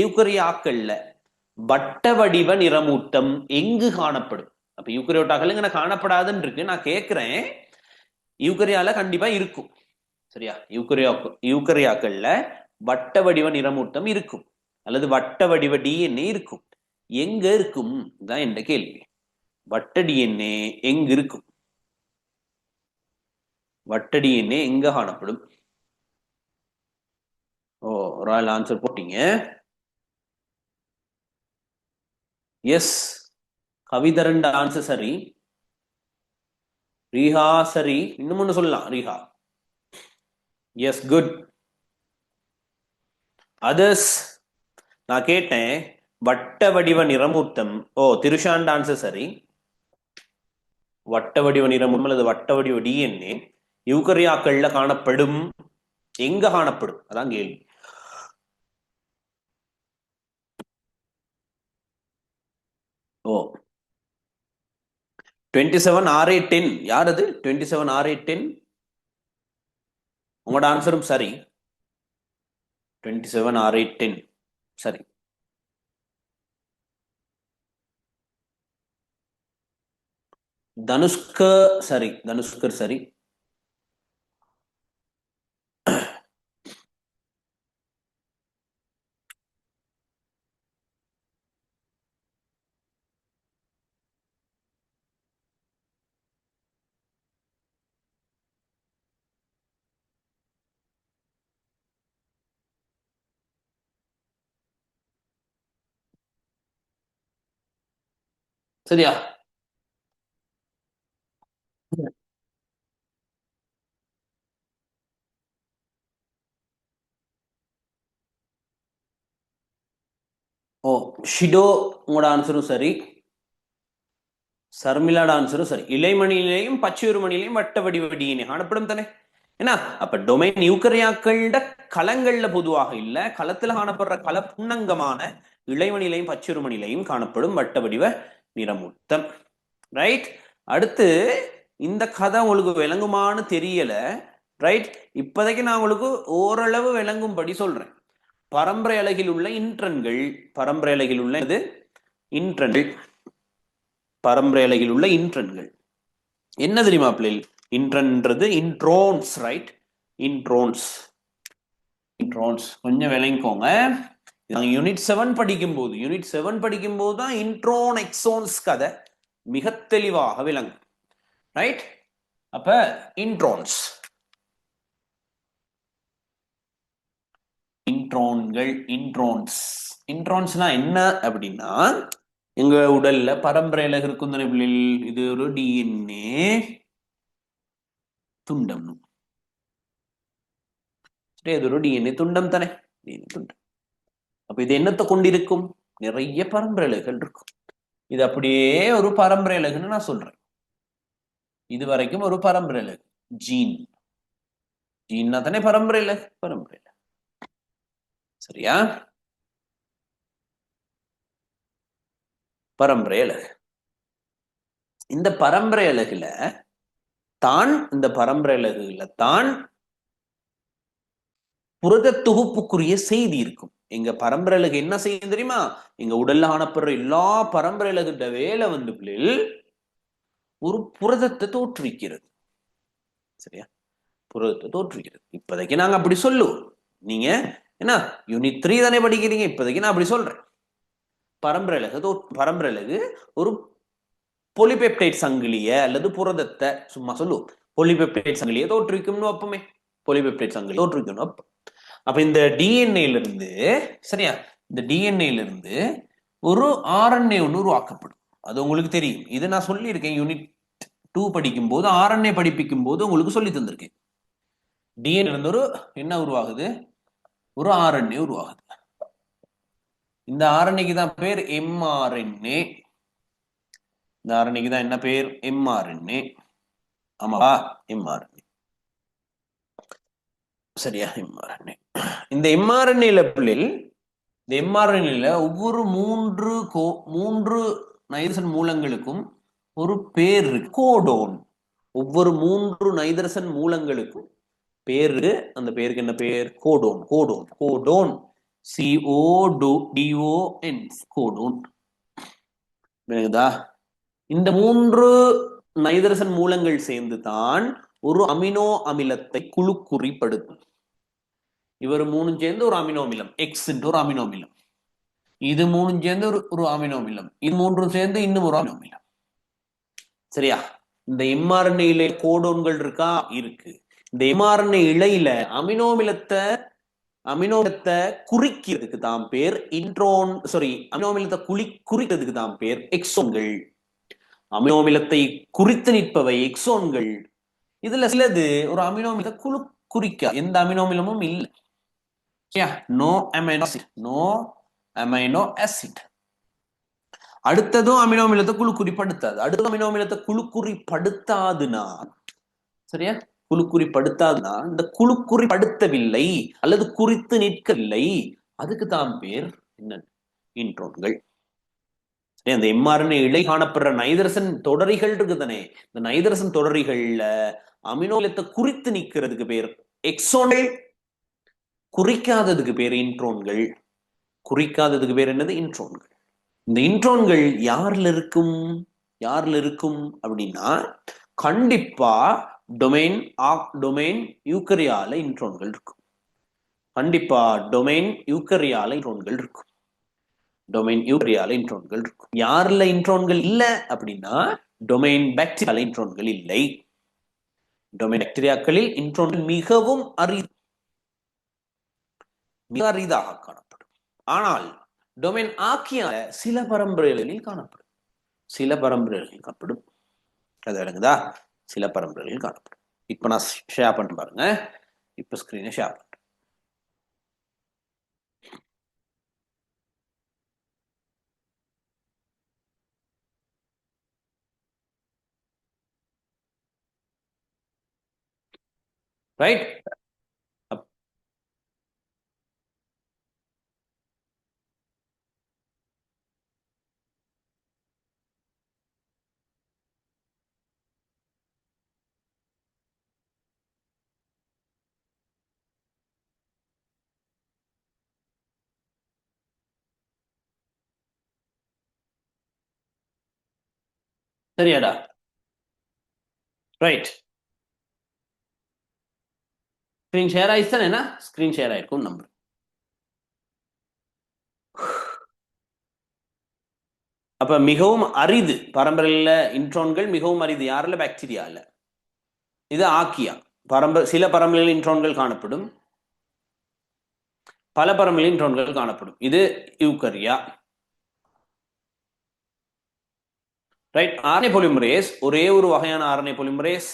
யூக்கரியாக்கள்ல வட்ட வடிவ நிறமூட்டம் எங்கு காணப்படும்? அப்ப யூக்கரியோட்டாக்கள் இங்க காணப்படாதுன்னு இருக்கு. நான் கேட்கிறேன், யூக்கரியால கண்டிப்பா இருக்கும். சரியா? யூக்கரியாக்கள்ல வட்ட வடிவ நிறமூட்டம் இருக்கும் அல்லது வட்ட வடிவ டிஎன்ஏ இருக்கும். எங்க இருக்கும் தான் என்ற கேள்வி. வட்ட டிஎன்ஏ எங்க இருக்கும்? வட்ட டிஎன்ஏ எங்க காணப்படும்? ஒரு ஆள் ஆன்சர் போட்டீங்க. எஸ், கவிதரண்ட ஆன்சர் சரி. ரீஹா சரி. இன்னும் ஒண்ணு சொல்லலாம் ரீஹா. S, good. அதர்ஸ்? நான் கேட்டேன் வட்ட வடிவ நிறமூர்த்தம். திருஷாண்ட ஆன்சர் சரி. வட்ட வடிவ நிறமூர்த்தம் அல்லது வட்ட வடிவ டிஎன்ஏ யூக்கரியாக்கள்ல காணப்படும். எங்க காணப்படும்? அதான் கேள்வி. ஓ, 27 RA10. யார் அது? 27 RA10. உங்களோட ஆன்சரும் சரி. 27 RA10 சரி. தனுஷ்கர் சரி, தனுஷ்கர் சரி. சரியா? ஓ, ஷிடோ உங்களோட ஆன்சரும் சரி. சர்மிளாட ஆன்சரும் சரி. இலைமணியிலையும் பச்சையுறு மணிலையும் வட்ட வடிவ டிஎன்ஏ காணப்படும் தானே. ஏன்னா அப்ப டொமைன் யூக்கரியாக்கள களங்கள்ல பொதுவாக இல்ல, களத்துல காணப்படுற கள புன்னங்கமான இளைமணிலையும் பச்சுருமணிலையும் காணப்படும் வட்ட வடிவ நிறமூர்த்தம். ரைட். அடுத்து இந்த கதை உங்களுக்கு விளங்குமான்னு தெரியல. ரைட். இப்போதைக்கு நான் உங்களுக்கு ஓரளவு விளங்கும்படி சொல்றேன். பரம்பரை அலகில் உள்ள இன்ட்ரன்கள், பரம்பரை அலகில் உள்ள இது இன்ட்ரன்கள், பரம்பரை அலகில் உள்ள இன்ட்ரன்கள் என்ன தெரியுமா பிள்ளைகள்? இன்ட்ரன்றது இன்ட்ரோன்ஸ். ரைட். இன்ட்ரோன்ஸ், இன்ட்ரோன்ஸ் கொஞ்சம் விளங்கிக்கோங்க. யூனிட் 7 படிக்கும்போது, யூனிட் 7 படிக்கும்போது தான் இன்ட்ரோன் எக்ஸோன்ஸ் கதை மிக தெளிவாக விளங்கும். ரைட். அப்ப இன்ட்ரோன்ஸ், இன்ட்ரோன்கள், இன்ட்ரோன்ஸ். இன்ட்ரோன்ஸ்னா என்ன அப்படின்னா, எங்க உடல்ல பரம்பரையில இருக்கும் தானே பிள்ளைகள், இது ஒரு டிஎன்ஏ துண்டம். இது ஒரு டிஎன்ஏ துண்டம் தானே, டிஎன்ஏ துண்டம். அப்ப இது என்னத்தை கொண்டிருக்கும்? நிறைய பரம்பரை இலைகள் இருக்கும். இது அப்படியே ஒரு பரம்பரை இலகுன்னு நான் சொல்றேன். இது வரைக்கும் ஒரு பரம்பரை இலகு. ஜீன், ஜீன்னா தானே பரம்பரை இலகு, பரம்பரை இலகு. சரியா? பரம்பரை இலகு. இந்த பரம்பரை இலகுல தான், இந்த பரம்பரை இலகுல தான் புரத தொகுப்புக்குரிய செய்தி இருக்கும். எங்க பரம்பரை இலகு என்ன செய்யும் தெரியுமா? எங்க உடல்ல காணப்படுற எல்லா பரம்பரை இலகுட வேலை வந்து ஒரு புரதத்தை தோற்றுவிக்கிறது. சரியா? புரதத்தை தோற்றுவிக்கிறது. இப்போதைக்கு நாங்க அப்படி சொல்லுவோம். நீங்க என்ன யூனிட் 3 தானே படிக்கிறீங்க? இப்போதைக்கு நான் அப்படி சொல்றேன். பரம்பரை இலகு, பரம்பரை இலகு ஒரு பொலிபெப்டைட் சங்கிலிய அல்லது புரதத்தை சும்மா சொல்லுவோம். பொலிபெப்டைட் சங்கிலியை தோற்றுவிக்கும்னு வைப்போமே, பொலிபெப்டைட் சங்கிலி தோற்றுவிக்கணும். அப்ப இந்த டிஎன்ஏல இருந்து, சரியா, இந்த டிஎன்ஏல இருந்து ஒரு ஆர்என்ஏ ஒன்று உருவாக்கப்படும். அது உங்களுக்கு தெரியும். இது நான் சொல்லியிருக்கேன் யூனிட் 2 படிக்கும் போது, ஆர்என்ஏ படிப்பிக்கும் போது உங்களுக்கு சொல்லி தந்திருக்கேன். டிஎன்ஏ இருந்து ஒரு என்ன உருவாகுது? ஒரு ஆர்என்ஏ உருவாகுது. இந்த ஆர்என்ஏக்கு தான் பேர் எம்ஆர்என்ஏ. இந்த ஆர்என்ஏக்கு தான் என்ன பேர்? எம்ஆர்என்ஏ. ஆமாவா? எம்ஆர்என்ஏ. சரியா? எம்ஆர்என்ஏ. இந்த எம்ஆர்என்ஏல பிள்ளைகள், இந்த எம்ஆர்என்ஏல ஒவ்வொரு மூன்று நைதரசன் மூலங்களுக்கும் ஒரு பேர் இருக்கு, கோடோன். ஒவ்வொரு 3 நைதரசன் மூலங்களுக்கும் பேரு. அந்த பேருக்கு என்ன பேர்? கோடோன். கோடோன், கோடோன். CODON, கோடோன். விளங்குதா? இந்த 3 நைதரசன் மூலங்கள் சேர்ந்து தான் ஒரு அமினோ அமிலத்தை குழுக்குறிப்படுத்தும். இவர் 3 சேர்ந்து ஒரு அமினோ அமிலம், எக்ஸ் ஒரு அமினோ அமிலம். இது 3 சேர்ந்து ஒரு அமினோ அமிலம். இது 3 சேர்ந்து இன்னும் ஒரு அமினோ அமிலம். சரியா? இந்த எம்ஆர்என்ஏ இலை கோடோன்கள் இருக்கா? இருக்கு. இந்த எம்ஆர்என்ஏ இலையில அமினோ அமிலத்தை குறிக்கிறதுக்கு தான் பேர் இன்ட்ரோன். சாரி, அமினோ அமிலத்தை குறிக்கிறதுக்கு தான் பேர் எக்ஸோன்கள். அமினோ அமிலத்தை குறித்து நிற்பவை எக்ஸோன்கள். இதுல சிலது ஒரு அமினோ அமிலத்தை குறிக்க எந்த அமினோ அமிலமும் இல்லை. No amino acid, no amino acid. அடுத்ததும் அமினோ அமிலத்தை குழுக்குறிப்படுத்தாது. அடுத்த அமினோ அமிலத்தை குழுக்குறிப்படுத்தாதுன்னா, சரியா, குழுக்குறிப்படுத்தாதுன்னா இந்த குழுக்குறிப்படுத்தவில்லை அல்லது குறித்து நிற்கவில்லை, அதுக்கு தான் பேர் என்ன? இன்ட்ரோன்கள். சரி. அந்த எம்ஆர்என்ஏ இலை காணப்படுற நைதரசன் தொடரிகள் இருக்குதானே, இந்த நைதரசன் தொடரிகள்ல அமினோ அமிலத்தை குறித்து நிற்கிறதுக்கு பேர் எக்ஸோன்கள். குறிக்காததுக்கு பேர் இன்ட்ரோன்கள். குறிக்காததுக்கு பேர் என்னது? இன்ட்ரோன்கள். இந்த இன்ட்ரோன்கள் யார்ல இருக்கும்? யார்ல இருக்கும் அப்படின்னா கண்டிப்பா டொமைன் யூக்கரியால இன்ட்ரோன்கள் இருக்கும். கண்டிப்பா டொமைன் யூக்கரியால இன்ட்ரோன்கள் இருக்கும். டொமைன் யூக்கரியால இன்ட்ரோன்கள் இருக்கும். யார்ல இன்ட்ரோன்கள் இல்ல அப்படின்னா டொமைன் பாக்டீரியால இன்ட்ரோன்கள் இல்லை. டொமைன் பாக்டீரியாக்களில் இன்ட்ரோன்கள் மிகவும் மிக அரிதாக காணப்படும். ஆனால் டொமைன் ஆக்கியால சில பரம்பரைகளில் காணப்படும். சில பரம்பரைகளில் காணப்படும். அது விளங்குதா? சில பரம்பரைகளில் காணப்படும். இப்ப நான் ஷேர் பண்ண பாருங்க. இப்ப ஸ்கிரீனை ஷேர் பண்றேன். ரைட்? சரியாடா? ரைட். ஸ்கிரீன் ஷேர் ஆயிடுச்சு தானே? ஸ்கிரீன் ஷேர் ஆயிருக்கும் நம்பர். அப்ப மிகவும் அரிது பரம்பரையில இன்ட்ரோன்கள் மிகவும் அரிது. யாருல? பாக்டீரியால. இது ஆக்கியா. சில பரம்பரையில் இன்ட்ரோன்கள் காணப்படும், பல பரம்பரையில் இன்ட்ரோன்கள் காணப்படும். இது யூக்கரியா. ரைட்? ஆர்என்ஏ பாலிமரேஸ் ஒரே ஒரு வகையான ஆர்என்ஏ பாலிமரேஸ்,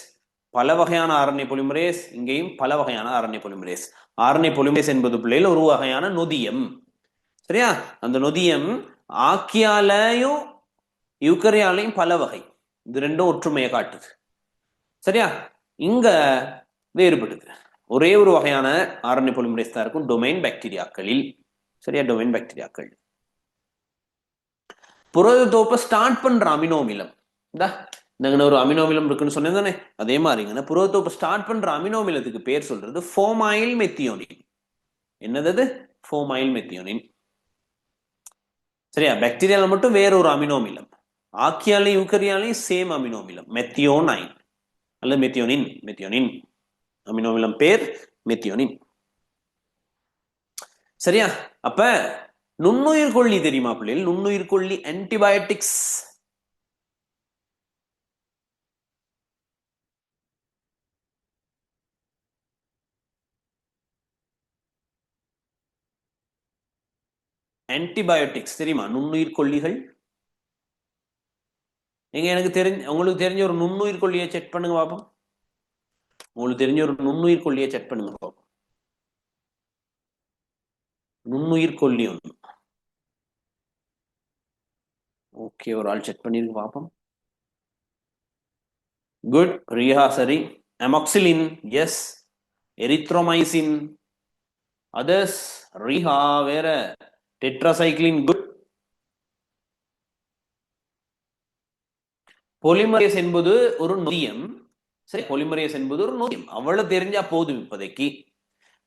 பல வகையான ஆர்என்ஏ பாலிமரேஸ். இங்கேயும் பல வகையான ஆர்என்ஏ பாலிமரேஸ். ஆர்என்ஏ பாலிமரேஸ் என்பது பிள்ளையில் ஒரு வகையான நொதியம். சரியா? அந்த நொதியம் ஆக்கியாலையும் யூக்கரியாலையும் பல வகை. இது ரெண்டும் ஒற்றுமையை காட்டுது. சரியா? இங்க வேறுபடுது. ஒரே ஒரு வகையான ஆர்என்ஏ பாலிமரேஸ் தான் இருக்கும் டொமைன் பாக்டீரியாக்களில். சரியா? டொமைன் பாக்டீரியாக்கள் புரதத்தோப்பை ஸ்டார்ட் பண்ற அமினோமிலம் ஒரு அமினோமிலம் இருக்குன்னு சொன்னேன் தானே? அதே மாதிரிங்க புரதத்தோப்பை ஸ்டார்ட் பண்ற அமினோமிலத்துக்கு பேர் சொல்றது ஃபோமைல் மெத்தியோனின். என்னது? ஃபோமைல் மெத்தியோனின். சரியா? பாக்டீரியால மட்டும் வேற ஒரு அமினோமிலம். ஆக்கியாலையும் யூக்கரியாலையும் சேம் அமினோமிலம் மெத்தியோனைன் அல்லது மெத்தியோனின். மெத்தியோனின் அமினோமிலம் பேர் மெத்தியோனின். சரியா? அப்ப நுண்ணுயிர் கொல்லி தெரியுமா பிள்ளைகள்? நுண்ணுயிர் கொல்லி ஆன்டிபயோட்டிக்ஸ். ஆன்டிபயோட்டிக்ஸ் தெரியுமா? நுண்ணுயிர் கொல்லிகள். எங்க உங்களுக்கு தெரிஞ்ச ஒரு நுண்ணுயிர் கொல்லியை செக் பண்ணுங்க பாப்போம். உங்களுக்கு தெரிஞ்ச ஒரு நுண்ணுயிர் கொல்லியை செக் பண்ணுங்க பாப்போம். நுண்ணுயிர் கொல்லி ஒன்று. ஓகே, ஒரு ஆள் செக் பண்ணிருக்கு பாப்போம். குட். ரியா சரி. Amoxicillin yes. Erythromycin others. Riha வேற. Tetracycline good. பொலிமரேஸ் என்பது ஒரு நொதியம். சரி, பொலிமரேஸ் என்பது ஒரு நொதியம். அவ்வளவு தெரிஞ்சா போதும் இப்போதைக்கு.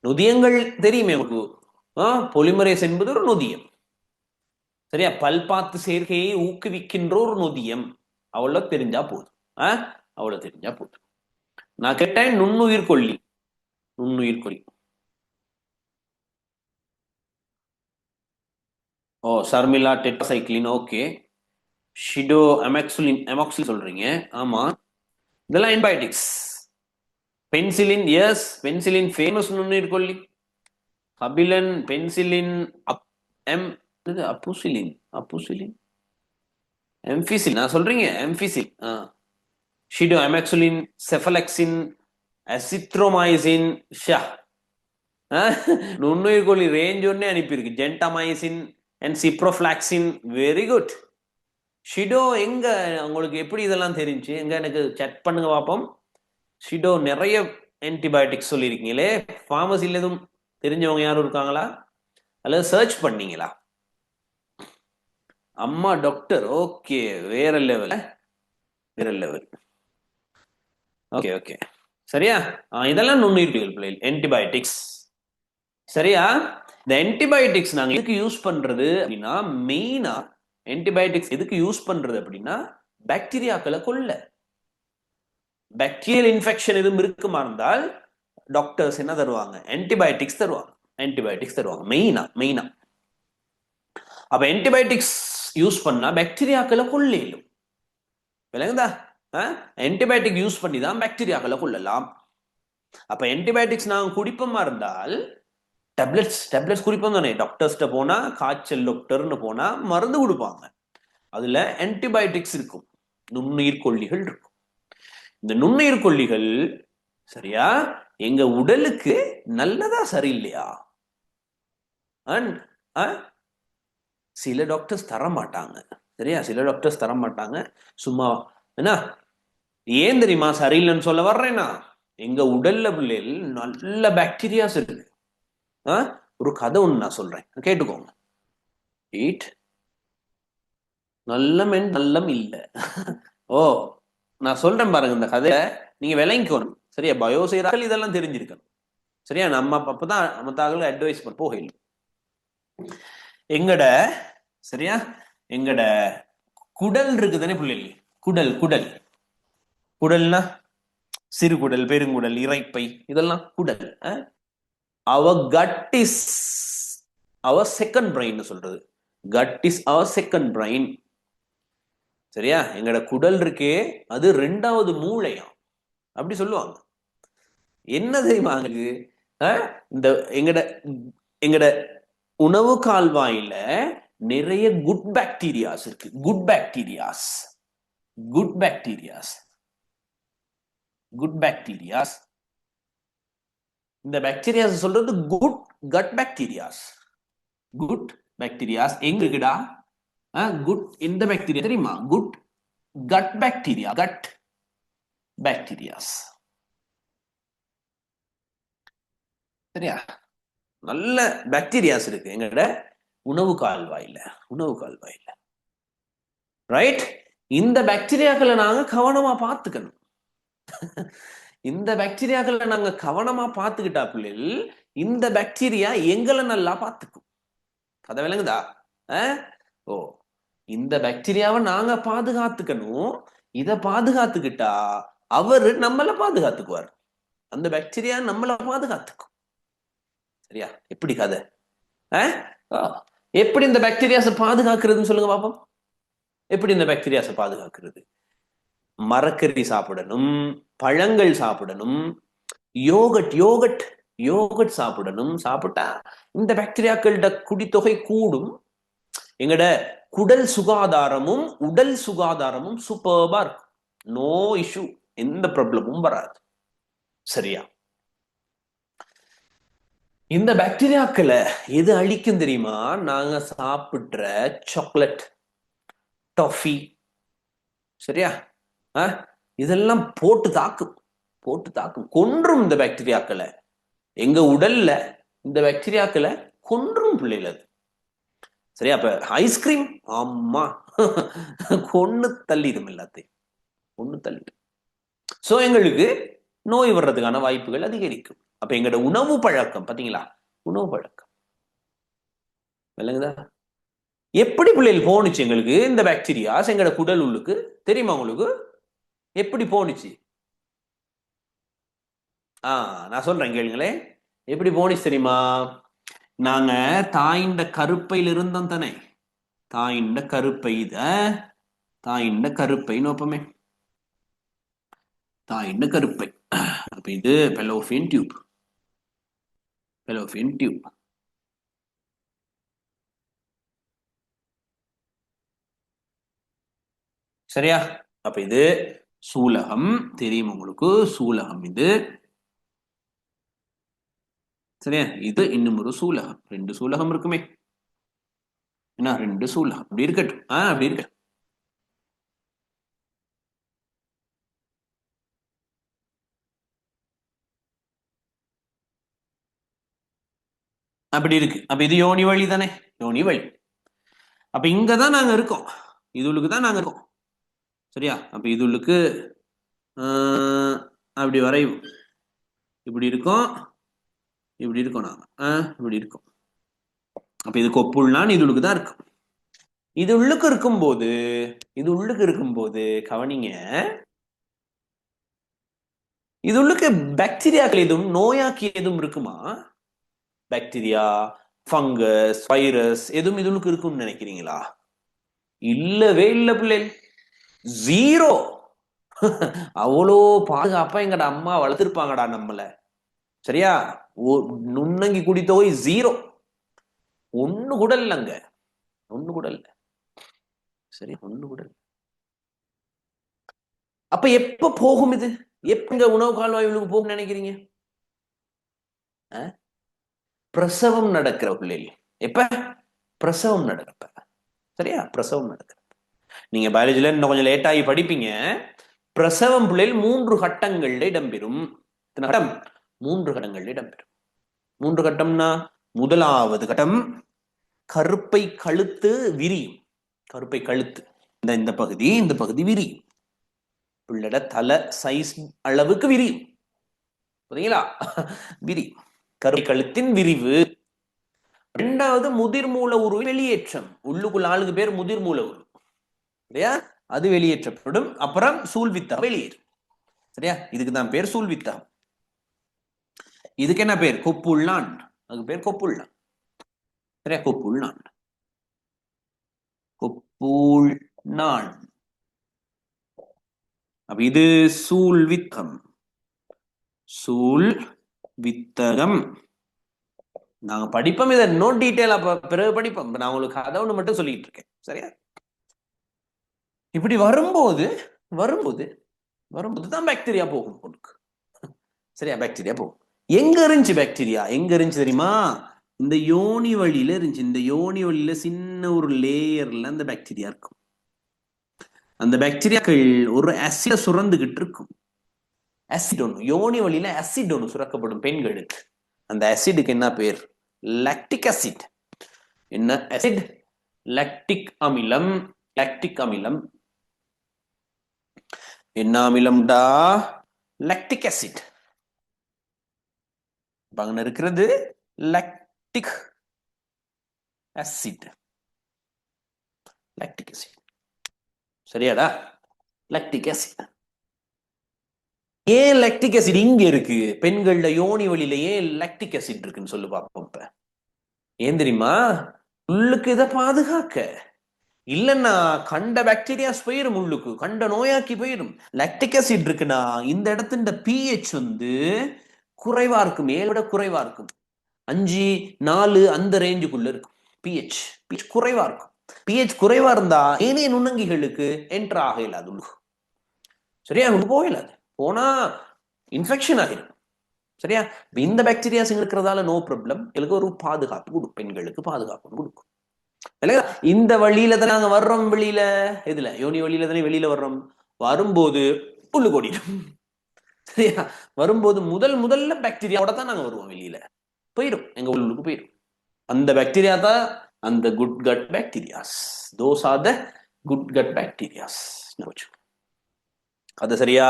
நொதியங்கள் தெரியுமே உங்களுக்கு. பொலிமரேஸ் என்பது ஒரு நொதியம். சரியா? பல்பாத்து சேர்க்கையை ஊக்குவிக்கின்ற ஒரு நொதியம். அவ்வளவு தெரிஞ்சா போதும். அவ்வளவு தெரிஞ்சா போதும். நான் கேட்டேன் நுண்ணுயிர் கொல்லி. நுண்ணுயிர் கொல்லி. ஓ, சர்மிலா டெட்ராசைக்ளின். ஓகே. ஷிடோ அமாக்சிலின் சொல்றீங்க. ஆமா, இதெல்லாம் antibiotics. Penicillin yes. Penicillin famous நுண்ணுயிர் கொல்லி. ஹபிலன், பென்சிலின், அப்புசிலின். எம்பிசில் நான் சொல்றீங்க. எம்பிசில். ஷிடோ அமாக்சிலின், செஃபலெக்சின், அசித்ரோமைசின். நுண்ணுயிர் கொல்லி ரேஞ்ச் ஒன்னே அனுப்பியிருக்கு. Gentamicin and ciprofloxacin. Very good. ஷிடோ எங்க உங்களுக்கு எப்படி இதெல்லாம் தெரிஞ்சு? எங்க எனக்கு செக் பண்ணுங்க பாப்போம். ஷிடோ நிறைய ஆன்டிபயோட்டிக்ஸ் சொல்லியிருக்கீங்களே. ஃபார்மசில எதுவும் தெரிஞ்சவங்க யாரும் இருக்காங்களா? அல்லது சர்ச் பண்ணீங்களா? அம்மா டாக்டர். ஓகே, வேற லெவல். வேற லெவல். Okay okay. சரியா? இதெல்லாம் நுண்ணுயிர்கள் பிள்ளைகள். ஆன்டிபயோட்டிக்ஸ். சரியா? இந்த ஆன்டிபயோட்டிக்ஸ் நாங்க எதுக்கு யூஸ் பண்றது அப்படின்னா, மெயினா ஆன்டிபயோட்டிக்ஸ் எதுக்கு யூஸ் பண்றது அப்படின்னா பாக்டீரியாக்களை கொல்ல. பாக்டீரியல் இன்ஃபெக்ஷன் எதுவும் இருக்குமா இருந்தால் டாக்டர்ஸ் என்ன தருவாங்க? ஆன்டிபயோட்டிக்ஸ் தருவாங்க. ஆன்டிபயோட்டிக்ஸ் தருவாங்க மெயினா. அப்ப ஆன்டிபயோட்டிக்ஸ் யூஸ் பண்ணா பாக்டீரியாக்களை கொல்லும். விளங்குதா? ஆன்டிபயோட்டிக் யூஸ் பண்ணி தான் பாக்டீரியாக்களை கொள்ளலாம். அப்ப ஆன்டிபயோட்டிக்ஸ் நாங்க குடிப்போமா இருந்தால் டேப்லெட்ஸ் குடிப்போம் தானே. டாக்டர்ஸ்ட போனா காய்ச்சல் டாக்டர்னு போனா மருந்து கொடுப்பாங்க. அதுல ஆன்டிபயோட்டிக்ஸ் இருக்கும், நுண்ணுயிர் கொல்லிகள் இருக்கும். இந்த நுண்ணுயிர் கொல்லிகள் சரியா எங்க உடலுக்கு நல்லதா சரியில்லையா? சில டாக்டர்ஸ் தர மாட்டாங்க. சரியா, சில டாக்டர்ஸ் தர மாட்டாங்க. சும்மா என்ன ஏன் தெரியுமா சரியில்லைன்னு சொல்ல வர்றேன்னா, எங்க உடல்ல பிள்ளைகள் நல்ல பாக்டீரியாஸ் இருக்கு. ஒரு கதை ஒண்ணு நான் சொல்றேன், கேட்டுக்கோங்க. நல்லம் இல்ல. ஓ, நான் சொல்றேன் பாருங்க, இந்த கதைய நீங்க விளங்கிக்கணும். சரியா, பயோசைராக்கள் இதெல்லாம் தெரிஞ்சிருக்கணும். சரியா, நம்ம அப்பதான் நம்ம தாக்கள் அட்வைஸ் பண்ண போகல. எங்கட சரியா எங்கட குடல் இருக்குதானே பிள்ளைகள், குடல் குடல்னா சிறுகுடல், பெருங்குடல், இறைப்பை, இதெல்லாம் குடல். Our gut is our second brain சொல்றது. Gut is our second brain. சரியா, எங்கட குடல் இருக்கே அது 2வது மூளையாம், அப்படி சொல்லுவாங்க. என்ன தெரியுமா இந்த எங்கட உணவு கால்வாயில நிறைய குட் பாக்டீரியாஸ் இருக்கு. குட் பாக்டீரியாஸ் இந்த பாக்டீரியாஸ் சொல்றது good cut bacterias. Good bacterias எங்க இருக்குடா? குட் இந்த பாக்டீரியா தெரியுமா? Good cut bacterias. சரியா, நல்ல பாக்டீரியாஸ் இருக்கு எங்கட உணவு கால்வாயில. ரைட். இந்த பாக்டீரியாக்களை நாங்க கவனமா பார்த்துக்கணும். இந்த பாக்டீரியாக்களை நாங்க கவனமா பார்த்துக்கிட்டா பிள்ளைகள் இந்த பாக்டீரியா எங்களை நல்லா பார்த்துக்கும். கதை விளங்குதா? ஓ, இந்த பாக்டீரியாவை நாங்க பாதுகாத்துக்கணும். இத பாதுகாத்துக்கிட்டா அவரு நம்மள பாதுகாத்துக்குவார். அந்த பாக்டீரியா நம்மள பாதுகாத்துக்கும். சரியா, எப்படி கதை? எப்படி இந்த பாக்டீரியாஸை பாதுகாக்கிறதுன்னு சொல்லுங்க பாப்போம். எப்படி இந்த பாக்டீரியாஸை பாதுகாக்கிறது? மரக்கறி சாப்பிடணும், பழங்கள் சாப்பிடணும், யோகட் சாப்பிடணும். சாப்பிட்டா இந்த பாக்டீரியாக்களோட குடித்தொகை கூடும். எங்கட குடல் சுகாதாரமும் உடல் சுகாதாரமும் சூப்பர்பா இருக்கும். நோ இஷ்யூ, எந்த ப்ராப்ளமும் வராது. சரியா, இந்த பாக்டீரியாக்களை எது அழிக்கும் தெரியுமா? நாங்க சாப்பிடுற சாக்லேட், டாஃபி, சரியா, இதெல்லாம் போட்டு தாக்கும், கொன்றும் இந்த பாக்டீரியாக்களை. எங்க உடல்ல இந்த பாக்டீரியாக்களை கொன்றும் பிள்ளைகள். சரியா, அப்ப ஐஸ்கிரீம் ஆமா கொன்னு தள்ளிடும், எல்லாத்தையும் கொன்னு தள்ளிடும். சோ எங்களுக்கு நோய் வர்றதுக்கான வாய்ப்புகள் அதிகரிக்கும். அப்ப எங்களோட உணவு பழக்கம் பாத்தீங்களா, உணவு பழக்கம் விளங்குதா? எப்படி பிள்ளைகள் போனுச்சு எங்களுக்கு இந்த பாக்டீரியாஸ் எங்களோட குடல் உள்ளுக்கு தெரியுமா உங்களுக்கு? எப்படி போனுச்சு? நான் சொல்றேன் கேளுங்களேன். எப்படி போனுச்சு தெரியுமா? நாங்க தாயிண்ட கருப்பையில் இருந்தோம் தானே. தாயிண்ட கருப்பை நோப்பமே, தாயிண்ட கருப்பை. அப்ப இது பெலோபியன் டியூப். சரியா, அப்ப இது சூலகம் தெரியும் உங்களுக்கு. சூலகம் இது. சரியா, இது இன்னும் ஒரு சூலகம். 2 சூலகம் இருக்குமே. என்ன 2 சூலகம்? அப்படி இருக்கட்டும். அப்படி இருக்க. அப்படி இருக்கு. அப்ப இது யோனி வழி தானே, யோனி வழி. அப்ப இங்கதான் நாங்க இருக்கோம், இதுளுக்கு தான் நாங்க இருக்கோம். சரியா, அப்ப இதுளுக்கு அப்படி வரையும் இப்படி இருக்கும், நாங்க இப்படி இருக்கும். அப்ப இது கொப்புள்ளான்னு இதுளுக்கு தான் இருக்கும். இது உள்ளுக்கு இருக்கும்போது கவனிங்க, இது உள்ளுக்கு பாக்டீரியாக்கள் எதுவும் நோயாக்கி எதுவும் இருக்குமா? பாக்டீரியா, ஃபங்கஸ், வைரஸ் எதுவும் இது உள்ளுக்கு இருக்கும்னு நினைக்கிறீங்களா? இல்லவே இல்ல பிள்ளை, ஜீரோ. அவ்வளோ பாதுகாப்பா எங்கட அம்மா வளர்த்திருப்பாங்கடா நம்மள. சரியா? நுண்ணங்கி குடி தொகை ஜீரோ, ஒண்ணு கூட இல்லைங்க, ஒண்ணு கூட இல்ல. சரி, ஒண்ணு கூட இல்ல. அப்ப எப்ப போகும் இது? எப்ப உணவு கால்வாய்களுக்கு போகும் நினைக்கிறீங்க? பிரசவம் நடக்கிற பிள்ளைகள். எப்ப? பிரசவம் நடக்கிறப்ப. சரியா? பிரசவம் நடக்கிற. நீங்க பயாலஜில இன்னும் கொஞ்சம் லேட் ஆகி படிப்பீங்க. பிரசவம் பிள்ளைகள் 3 கட்டங்கள்ல இடம்பெறும். 3 கட்டங்கள்ல இடம்பெறும். 3 கட்டம்னா, முதலாவது கட்டம் கருப்பை கழுத்து விரியும். கருப்பை கழுத்து இந்த பகுதி விரியும். பிள்ளட தலை சைஸ் அளவுக்கு விரியும். புரியுங்களா? விரியும். கருப்பை கழுத்தின் விரிவு. இரண்டாவது முதிர்மூல உருவு வெளியேற்றம். உள்ளுக்குள்ள ஆளுக்கு பேர் முதிர்மூல உருவு. சரியா? அது வெளியேற்றப்படும். அப்புறம் சூழ்வித்தா வெளியேறும். சரியா? இதுக்கு தான் பேர் சூழ்வித்தா. இதுக்கு என்ன பேர்? கொப்புள்ளான். அதுக்கு பேர் கொப்புள்ளான். சரியா? கொப்புள்ளான். கொப்புள்ளான். அப்ப இது சூழ்வித்தம். சூழ்வித்தகம். நாங்க படிப்போம் இதை இன்னும் டீட்டெயிலா பிறகு படிப்போம். நான் உங்களுக்கு கதை ஒண்ணு மட்டும் சொல்லிட்டு இருக்கேன். சரியா? இப்படி வரும்போது தான் பாக்டீரியா போகும் உங்களுக்கு. சரியா? பாக்டீரியா போகும். எங்க இருந்துச்சு பாக்டீரியா? எங்க இருந்துச்சு தெரியுமா? இந்த யோனி வழியில இருந்துச்சு. இந்த யோனி வழியில சின்ன ஒரு லேயர்ல அந்த பாக்டீரியா இருக்கும். அந்த பாக்டீரியாக்கள் ஒரு ஆசிட சுரந்துகிட்டு இருக்கும். ஆசிட் ஒன்று, யோனி வழியில ஆசிட் ஒன்று சுரக்கப்படும் பெண்களுக்கு. அந்த ஆசிடுக்கு என்ன பேர்? Lactic acid. என்ன ஆசிட்? லாக்டிக் அமிலம். லாக்டிக் அமிலம். என்ன அமிலம்டா? Lactic acid. அங்க இருக்கிறது லாக்டிக் ஆசிட். Lactic acid. சரியாடா? Lactic acid. ஏன் லாக்டிக் ஆசிட் இங்க இருக்கு? பெண்களோட யோனி வழியில ஏன் லாக்டிக் ஆசிட் இருக்குன்னு சொல்லு பார்ப்போம். இப்ப ஏன் தெரியுமா? உள்ளுக்கு இதை பாதுகாக்க. இல்லன்னா கண்ட பாக்டீரியாஸ் போயிரும், உள்ளுக்கு கண்ட நோயாக்கி போயிரும். லாக்டிக் ஆசிட் இருக்குன்னா இந்த இடத்துல pH குறைவா இருக்கும், மேலோட குறைவா இருக்கும். 5, 4 அந்த ரேஞ்சுக்குள்ள இருக்கும் pH. pH குறைவா இருக்கும். pH குறைவா இருந்தா ஏனைய நுண்ணங்கிகளுக்கு என்டர் ஆக இல்லாது உள்ளுக்கு. சரியா? போகலாது. போனா இன்ஃபெக்ஷன் ஆகிடும். சரியா? இந்த பாக்டீரியாஸ் இருக்கிறதால நோ ப்ராப்ளம். எங்களுக்கு ஒரு பாதுகாப்பு கொடுக்கும், பெண்களுக்கு பாதுகாப்பு கொடுக்கும். இந்த வழியில தான் நாங்க வர்றோம். வெளியில இதுல யோனி வழியில தானே வெளியில வர்றோம். வரும்போது உள்ளு ஓடிடும். சரியா? வரும்போது முதல்ல பாக்டீரியாவோட தான் நாங்க வருவோம். வெளியில போயிடும், எங்க உள்ளுக்கு போயிடும். அந்த பாக்டீரியா தான் அந்த good cut bacterias. Those are the good cut bacterias. அது சரியா?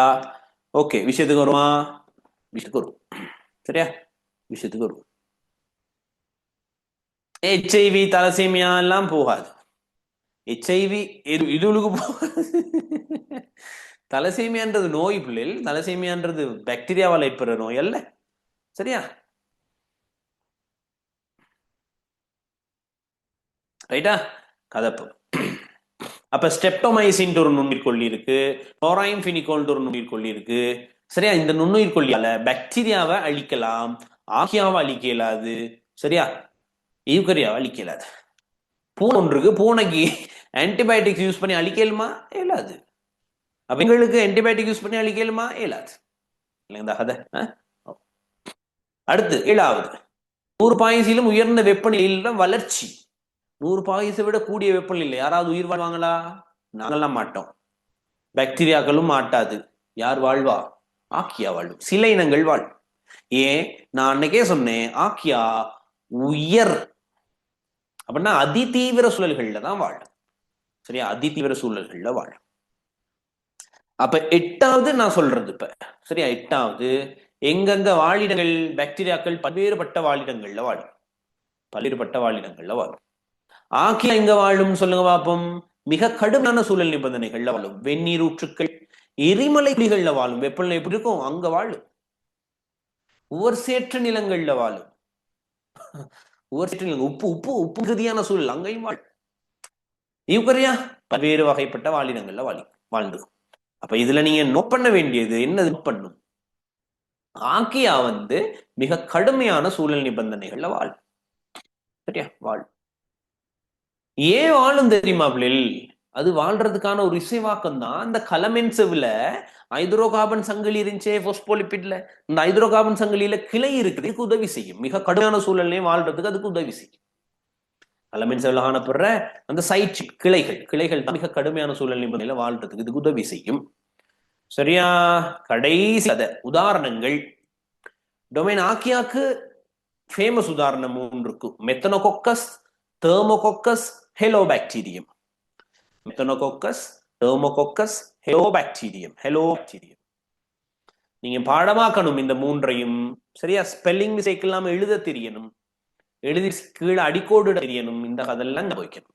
ஓகே, விஷயத்துக்கு வருமா? விஷயத்துக்கு வரும். சரியா? விஷயத்துக்கு வரும். HIV தலசீமியா எல்லாம் போகாது. HIV இதுகளுக்கு போகாது. தலசீமியான்றது நோய் பிள்ளைகள். தலசீமியான்றது பாக்டீரியாவால் ஏற்படுற நோய் அல்ல. சரியா? ரைட்டா? கதப்பு. அப்ப ஸ்டெப்டோமைசின் ஒரு நுண்ணுயிர் கொல்லி இருக்கு, குளோரைன்ஃபினிகோல் ஒரு நுண்ணுயிர் கொல்லி இருக்கு. சரியா? இந்த நுண்ணுயிர் கொல்லியால பாக்டீரியாவை அழிக்கலாம், ஆக்கியாவை அழிக்க இயலாது. சரியா? யூகரியாவை அழிக்க இயலாது. பூனை ஒன்று இருக்கு, பூனைக்கு ஆன்டிபயோட்டிக்ஸ் யூஸ் பண்ணி அழிக்கலுமா? இயலாது. அவங்களுக்கு ஆன்டிபயோட்டிக் யூஸ் பண்ணி அழிக்கலுமா? இயலாது. இல்லைங்களா கதை? அடுத்து 7வது, 100 பாயிசிலும் உயர்ந்த வெப்பநிலையில வளர்ச்சி. 100 பாயிசை விட கூடிய வெப்பநிலை யாராவது உயிர் வாழ்வாங்களா? நாங்கெல்லாம் மாட்டோம். பாக்டீரியாக்களும் மாட்டாது. யார் வாழ்வா? ஆக்கியா வாழும். சில இனங்கள் வாழும். ஏன்? நான் அன்னைக்கே சொன்னேன், ஆக்கியா உயர் அப்படின்னா அதிதீவிர சூழல்கள்ல தான் வாழும். சரியா? அதிதீவிர சூழல்கள்ல வாழும். அப்ப 8வது நான் சொல்றது இப்ப. சரியா? 8வது, எங்கெங்க வாழிடங்கள் பாக்டீரியாக்கள் பல்வேறுபட்ட வாழிடங்கள்ல வாழும். பல்வேறுபட்ட வாழிடங்கள்ல வாழும். ஆக்கியா எங்க வாழும் சொல்லுங்க பாப்போம். மிக கடுமையான சூழல் நிபந்தனைகள்ல வாழும். வெந்நீர் ஊற்றுக்கள், எரிமலை குழிகள்ல வாழும். வெப்பநிலை எப்படி இருக்கும் அங்க வாழும். உவர் சேற்ற நிலங்கள்ல வாழும். உவர் சேற்ற நிலங்கள், உப்பு உப்பு உப்பு மிகுதியான சூழல் அங்கேயும் வாழும். யூக்கரியா பல்வேறு வகைப்பட்ட வாழினங்கள்ல வாழ்ந்து. அப்ப இதுல நீங்க நோட் பண்ண வேண்டியது என்னது பண்ணும், ஆக்கியா மிக கடுமையான சூழல் நிபந்தனைகள்ல வாழும். சரியா வாழும். ஏன் வாழும் தெரியுமா பிள்ளைகள்? அது வாழ்றதுக்கான ஒரு இசைவாக்கம் தான் இந்த கலமென்செவ்ல ஹைட்ரோ கார்பன் சங்கிலி இருந்துச்சே போஸ்போலிபிட்ல. இந்த ஹைட்ரோ கார்பன் சங்கிலியில கிளை இருக்குது, உதவி செய்யும். மிக கடுமையான சூழல்லையும் வாழ்றதுக்கு அதுக்கு உதவி செய்யும். கலமென்செவ்ல காணப்படுற அந்த சைட் கிளைகள் தான் மிக கடுமையான சூழல் நிபந்தனையில வாழ்றதுக்கு இதுக்கு உதவி செய்யும். சரியா? கடைசி உதாரணங்கள் டொமைன் ஆக்கியாக்கு ஃபேமஸ் உதாரணம் 3 இருக்கு. மெத்தனோகோக்கஸ், தெர்மோகோக்கஸ், ஹெலோபாக்டீரியம். மெத்தனோகோக்கஸ், தெர்மோகோக்கஸ், ஹெலோபாக்டீரியம். நீங்க பாடமாக்கணும் இந்த 3ஐயும். சரியா? ஸ்பெல்லிங் மிஸ்டேக் இல்லாம எழுத தெரியணும், எழுதி கீழே அடிக்கோடு தெரியணும். இந்த கதெல்லாம் வைக்கணும்.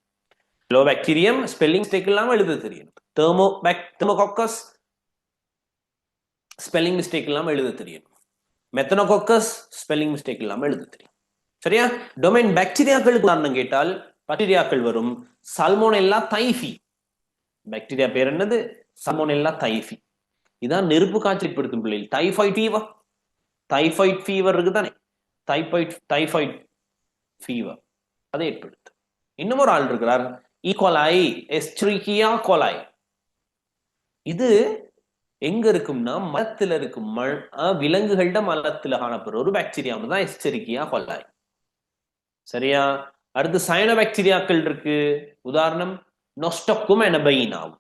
ஹெலோபாக்டீரியம் ஸ்பெல்லிங் மிஸ்டேக் இல்லாம எழுத தெரியணும். தெர்மோகோக்கஸ் ஸ்பெல்லிங் மிஸ்டேக் இல்லாம எழுத தெரியணும். மெத்தனோகோக்கஸ் ஸ்பெல்லிங் மிஸ்டேக் இல்லாம எழுத தெரியும். சரியா? டொமைன் பாக்டீரியாக்களுக்கு உதாரணம் கேட்டால் பாக்டீரியாக்கள் வரும். சால்மோனெல்லா தைஃபி. பாக்டீரியா பேர் என்னது? சால்மோனெல்லா தைஃபி. இதான் நெருப்பு காய்ச்சல் ஏற்படுத்தும் பிள்ளைகள். டைஃபாய்ட் ஃபீவர் இருக்குதானே, டைஃபாய்ட் ஃபீவர் அதை ஏற்படுத்தும். இன்னும் ஒரு ஆள் இருக்கிறார், ஈகோலாய், எஸ்டரிக்கியா கோலாய். இது எங்க இருக்கும்னா மலத்துல இருக்கும். விலங்குகள்ட மலத்துல காணப்படுற ஒரு பாக்டீரியா தான் எஸ்டரிக்கியா கோலாய். சரியா? அடுத்து சயனோபாக்டீரியாக்கள் இருக்கு. உதாரணம் நொஸ்டோக்கும் எனபைனாவும்.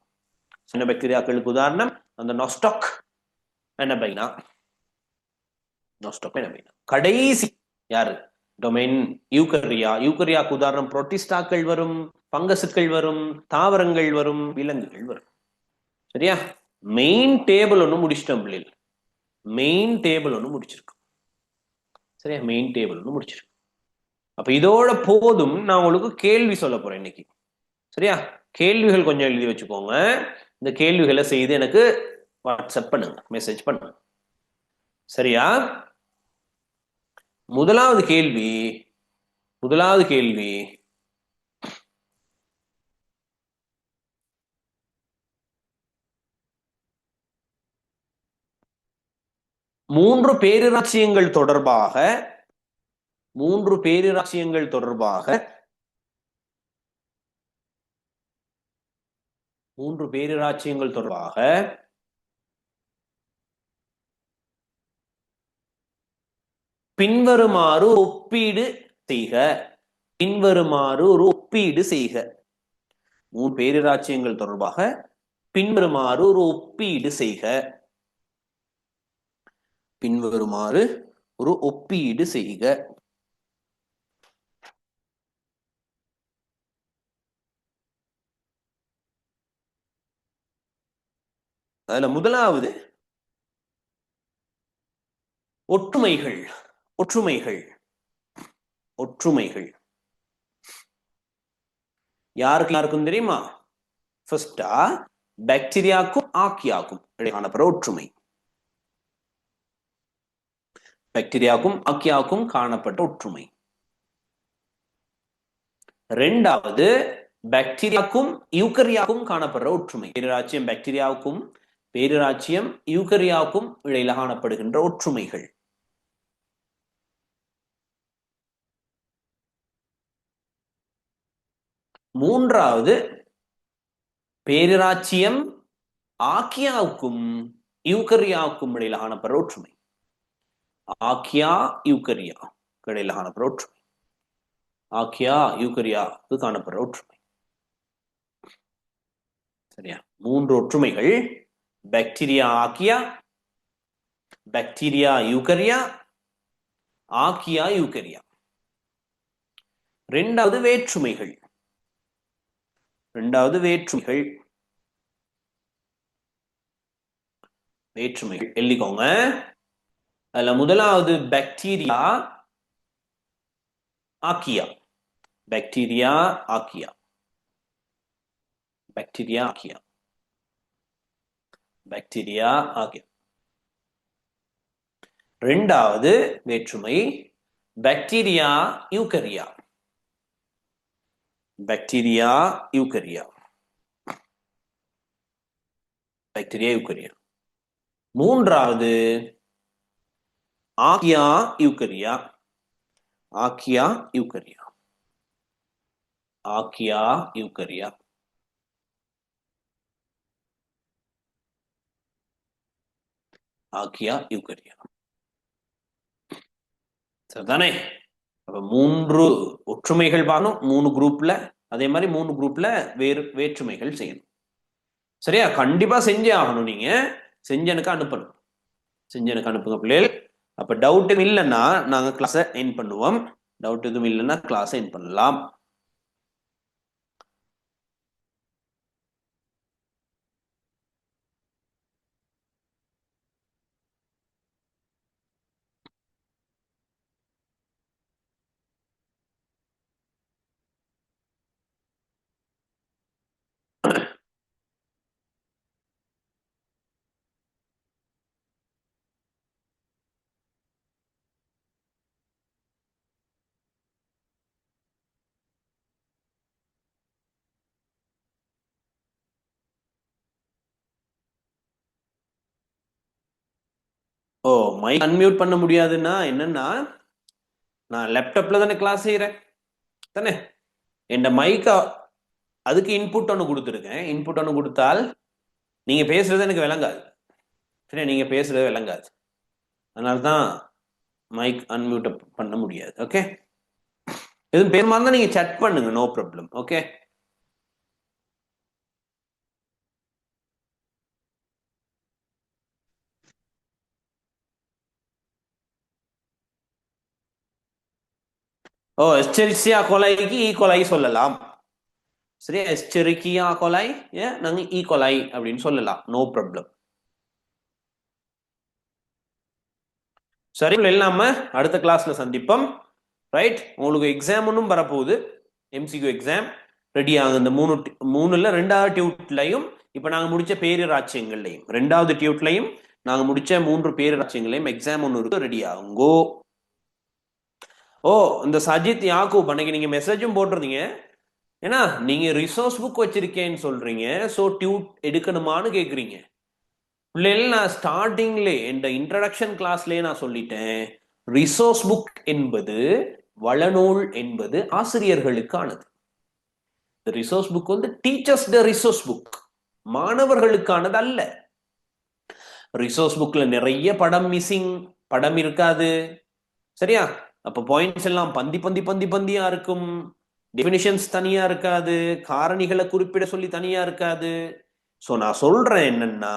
சயனோபாக்டீரியாக்களுக்கு உதாரணம் அந்த நொஸ்டோக் எனபைனா. கடைசி யாரு? டொமைன் யூக்கரியாக்கு உதாரணம் புரோட்டிஸ்டாக்கள் வரும், பங்கசுக்கள் வரும், தாவரங்கள் வரும், விலங்குகள் வரும். சரியா? மெயின் டேபிள் ஒண்ணு முடிச்சிட்டோம் பிள்ளைகள். மெயின் டேபிள் ஒண்ணு முடிச்சிருக்கோம். சரியா? மெயின் டேபிள் ஒண்ணு முடிச்சிருக்கோம். அப்ப இதோட போதும். நான் உங்களுக்கு கேள்வி சொல்ல போறேன் இன்னைக்கு. சரியா? கேள்விகள் கொஞ்சம் எழுதி வச்சுக்கோங்க. இந்த கேள்விகளை செய்து எனக்கு வாட்ஸ்அப் பண்ணுங்க, மெசேஜ் பண்ணுங்க. சரியா? முதலாவது கேள்வி மூன்று பேரிராச்சியங்கள் தொடர்பாக பின்வருமாறு ஒப்பீடு செய்க. மூன்று பேரிராச்சியங்கள் தொடர்பாக பின்வருமாறு ஒரு ஒப்பீடு செய்க. அதுல முதலாவது ஒற்றுமைகள். யாருக்கும் தெரியுமா? ஃபர்ஸ்டா பாக்டீரியாக்கும் ஆக்கியாக்கும் காணப்படுற ஒற்றுமை. பாக்டீரியாக்கும் ஆக்கியாக்கும் காணப்பட்ட ஒற்றுமை. இரண்டாவது பாக்டீரியாக்கும் யூக்கரியாக்கும் காணப்படுற ஒற்றுமை. பேரிராச்சியம் பாக்டீரியாவுக்கும், பேரிராச்சியம் யூக்கரியாவுக்கும் இடையில காணப்படுகின்ற ஒற்றுமைகள். மூன்றாவது பேரிராச்சியம் ஆக்கியாவுக்கும் யூக்கரியாவுக்கும் இடையில காணப்படுற ஒற்றுமை. ஆக்கியா யூக்கரியா இடையில காணப்படுற ஒற்றுமை. ஆக்கியா யூக்கரியாவுக்கு காணப்படுற ஒற்றுமை. சரியா? மூன்று ஒற்றுமைகள்: பாக்டீரியா ஆக்கியா, பாக்டீரியா யூக்கரியா, ஆக்கியா யூக்கரியா. இரண்டாவது வேற்றுமைகள். எழுதிக்கோங்க. அதுல முதலாவது பாக்டீரியா ஆக்கியா, பாக்டீரியா ஆக்கியா, பாக்டீரியா ஆக்கியா, பாக்டீரியா ஆக்கியா. ரெண்டாவது வேற்றுமை bacteria eukarya, bacteria eukarya, bacteria eukarya. மூன்றாவது ஆக்கியா யூகரியா, ஆக்கியா யூகரியா, ஆக்கியா யூகரியா. ஆக்கியா யூகரியா. சரிதானே? அப்ப 3 ஒற்றுமைகள் பார்க்கணும் 3 குரூப்ல, அதே மாதிரி 3 குரூப்ல வேற்றுமைகள் செய்யணும். சரியா? கண்டிப்பா செஞ்சே ஆகணும். நீங்க செஞ்சு எனக்கு அனுப்பணும், செஞ்சு எனக்கு அனுப்புங்க பிள்ளைகள். அப்ப டவுட் இல்லைன்னா நாங்க கிளாஸை எண்ட் பண்ணுவோம். டவுட் எதுவும் இல்லைன்னா கிளாஸை எண்ட் பண்ணலாம். ஓ, மைக் அன்மியூட் பண்ண முடியாதுன்னா என்னன்னா, நான் லேப்டாப்ல தானே கிளாஸ் செய்யறேன் தானே, என் மைக்க அதுக்கு இன்புட் ஒன்று கொடுத்துருக்கேன். இன்புட் ஒன்று கொடுத்தால் நீங்க பேசுறது எனக்கு விளங்காது. சரி, நீங்க பேசுறது விளங்காது. அதனால தான் மைக் அன்மியூட் பண்ண முடியாது. ஓகே, எதுவும் பேர் மாதிரி நீங்க சட் பண்ணுங்க, நோ ப்ராப்ளம். ஓகே, ஓ எஸ்டெரிசியா கொலைக்கு ஈகொலை சொல்லலாம். சரியா? எஸ்டெரிக்கியா கொலை நாங்க ஈகொலை அப்படின்னு சொல்லலாம், நோ ப்ராப்ளம். சரி, இல்லாம அடுத்த கிளாஸ்ல சந்திப்போம். ரைட்? உங்களுக்கு எக்ஸாம் ஒன்றும் வரப்போகுது, எம்சிக்யூ எக்ஸாம். ரெடி ஆகுது. இந்த மூணுல ரெண்டாவது டியூட்லையும் இப்ப நாங்க முடிச்ச பேரிராட்சியங்கள்லையும், ரெண்டாவது டியூட்லையும் நாங்க முடிச்ச 3 பேரிராட்சியங்களையும் எக்ஸாம் ஒன்று இருக்கு, ரெடி ஆகுங்கோ. ஓ, இந்த சஜித் யாக்கூப் அன்னைக்கு நீங்க மெசேஜும் போட்டிருந்தீங்க. ஏன்னா நீங்க ரிசோர்ஸ் புக் வச்சிருக்கேன்னு சொல்றீங்க, ஸோ டியூட் எடுக்கணுமான்னு கேக்குறீங்க. பிள்ளைகள், நான் ஸ்டார்டிங்ல இந்த இன்ட்ரடக்ஷன் கிளாஸ்லயே நான் சொல்லிட்டேன், ரிசோர்ஸ் புக் என்பது வளநூல் என்பது ஆசிரியர்களுக்கானது. ரிசோர்ஸ் புக் வந்து டீச்சர்ஸ் த ரிசோர்ஸ் புக், மாணவர்களுக்கானது அல்ல. ரிசோர்ஸ் புக்ல நிறைய படம் மிஸ்ஸிங், படம் இருக்காது. சரியா? அப்ப பாயிண்ட்ஸ் எல்லாம் பந்தி பந்தி பந்தி பந்தியா இருக்கும், டெபினிஷன்ஸ் தனியா இருக்காது, காரணிகளை குறிப்பிட சொல்லி தனியா இருக்காது. சோ நான் சொல்றேன் என்னன்னா,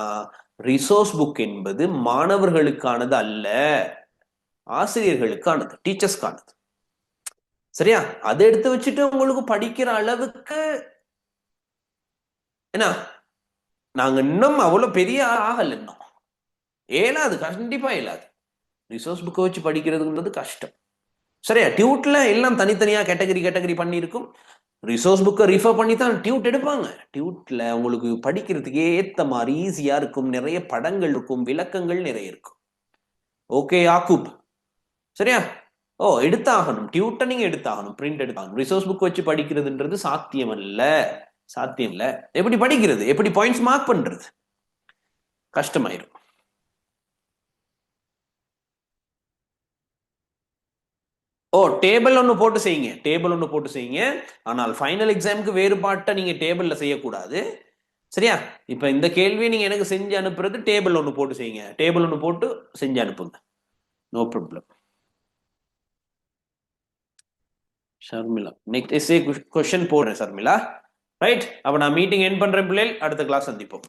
ரிசோர்ஸ் புக் என்பது மாணவர்களுக்கானது அல்ல, ஆசிரியர்களுக்கானது, டீச்சர்ஸ்க்கானது. சரியா? அதை எடுத்து வச்சுட்டு உங்களுக்கு படிக்கிற அளவுக்கு என்ன, நாங்க இன்னும் அவ்வளவு பெரிய ஆகல, இன்னும் ஏலாது, கண்டிப்பா ஏலாது. ரிசோர்ஸ் புக்கை வச்சு படிக்கிறதுன்றது கஷ்டம். சரியா? டியூட்ல எல்லாம் தனித்தனியா கேட்டகரி கேட்டகரி பண்ணியிருக்கும். ரிசோர்ஸ் புக்கை ரிஃபர் பண்ணி தான் டியூட் எடுப்பாங்க. டியூட்ல உங்களுக்கு படிக்கிறதுக்கு ஏத்த மாதிரி ஈஸியா இருக்கும், நிறைய படங்கள் இருக்கும், விளக்கங்கள் நிறைய இருக்கும். ஓகே யாக்கூப், சரியா? ஓ, எடுத்தாகணும், டியூட்டை நீங்க எடுத்தாகணும், பிரிண்ட் எடுத்தாகணும். ரிசோர்ஸ் புக் வச்சு படிக்கிறதுன்றது சாத்தியம் அல்ல, சாத்தியம் இல்ல. எப்படி படிக்கிறது, எப்படி பாயிண்ட்ஸ் மார்க் பண்றது, கஷ்டமாயிரும். ஓ, டேபிள் ஒன்று போட்டு செய்யுங்க, டேபிள் ஒன்று போட்டு செய்யுங்க. ஆனால் ஃபைனல் எக்ஸாமுக்கு வேறுபாட்டை நீங்க டேபிள்ல செய்யக்கூடாது. சரியா? இப்ப இந்த கேள்வியை நீங்க எனக்கு செஞ்சு அனுப்புறது டேபிள் ஒன்று போட்டு செய்யுங்க, டேபிள் ஒன்று போட்டு செஞ்சு அனுப்புங்க, no problem. Sharmila, next SA question போடுறேன் ஷர்மிளா. ரைட்? அப்ப நான் மீட்டிங் எண்ட் பண்றேன் பிள்ளைகள், அடுத்த கிளாஸ் சந்திப்போம்.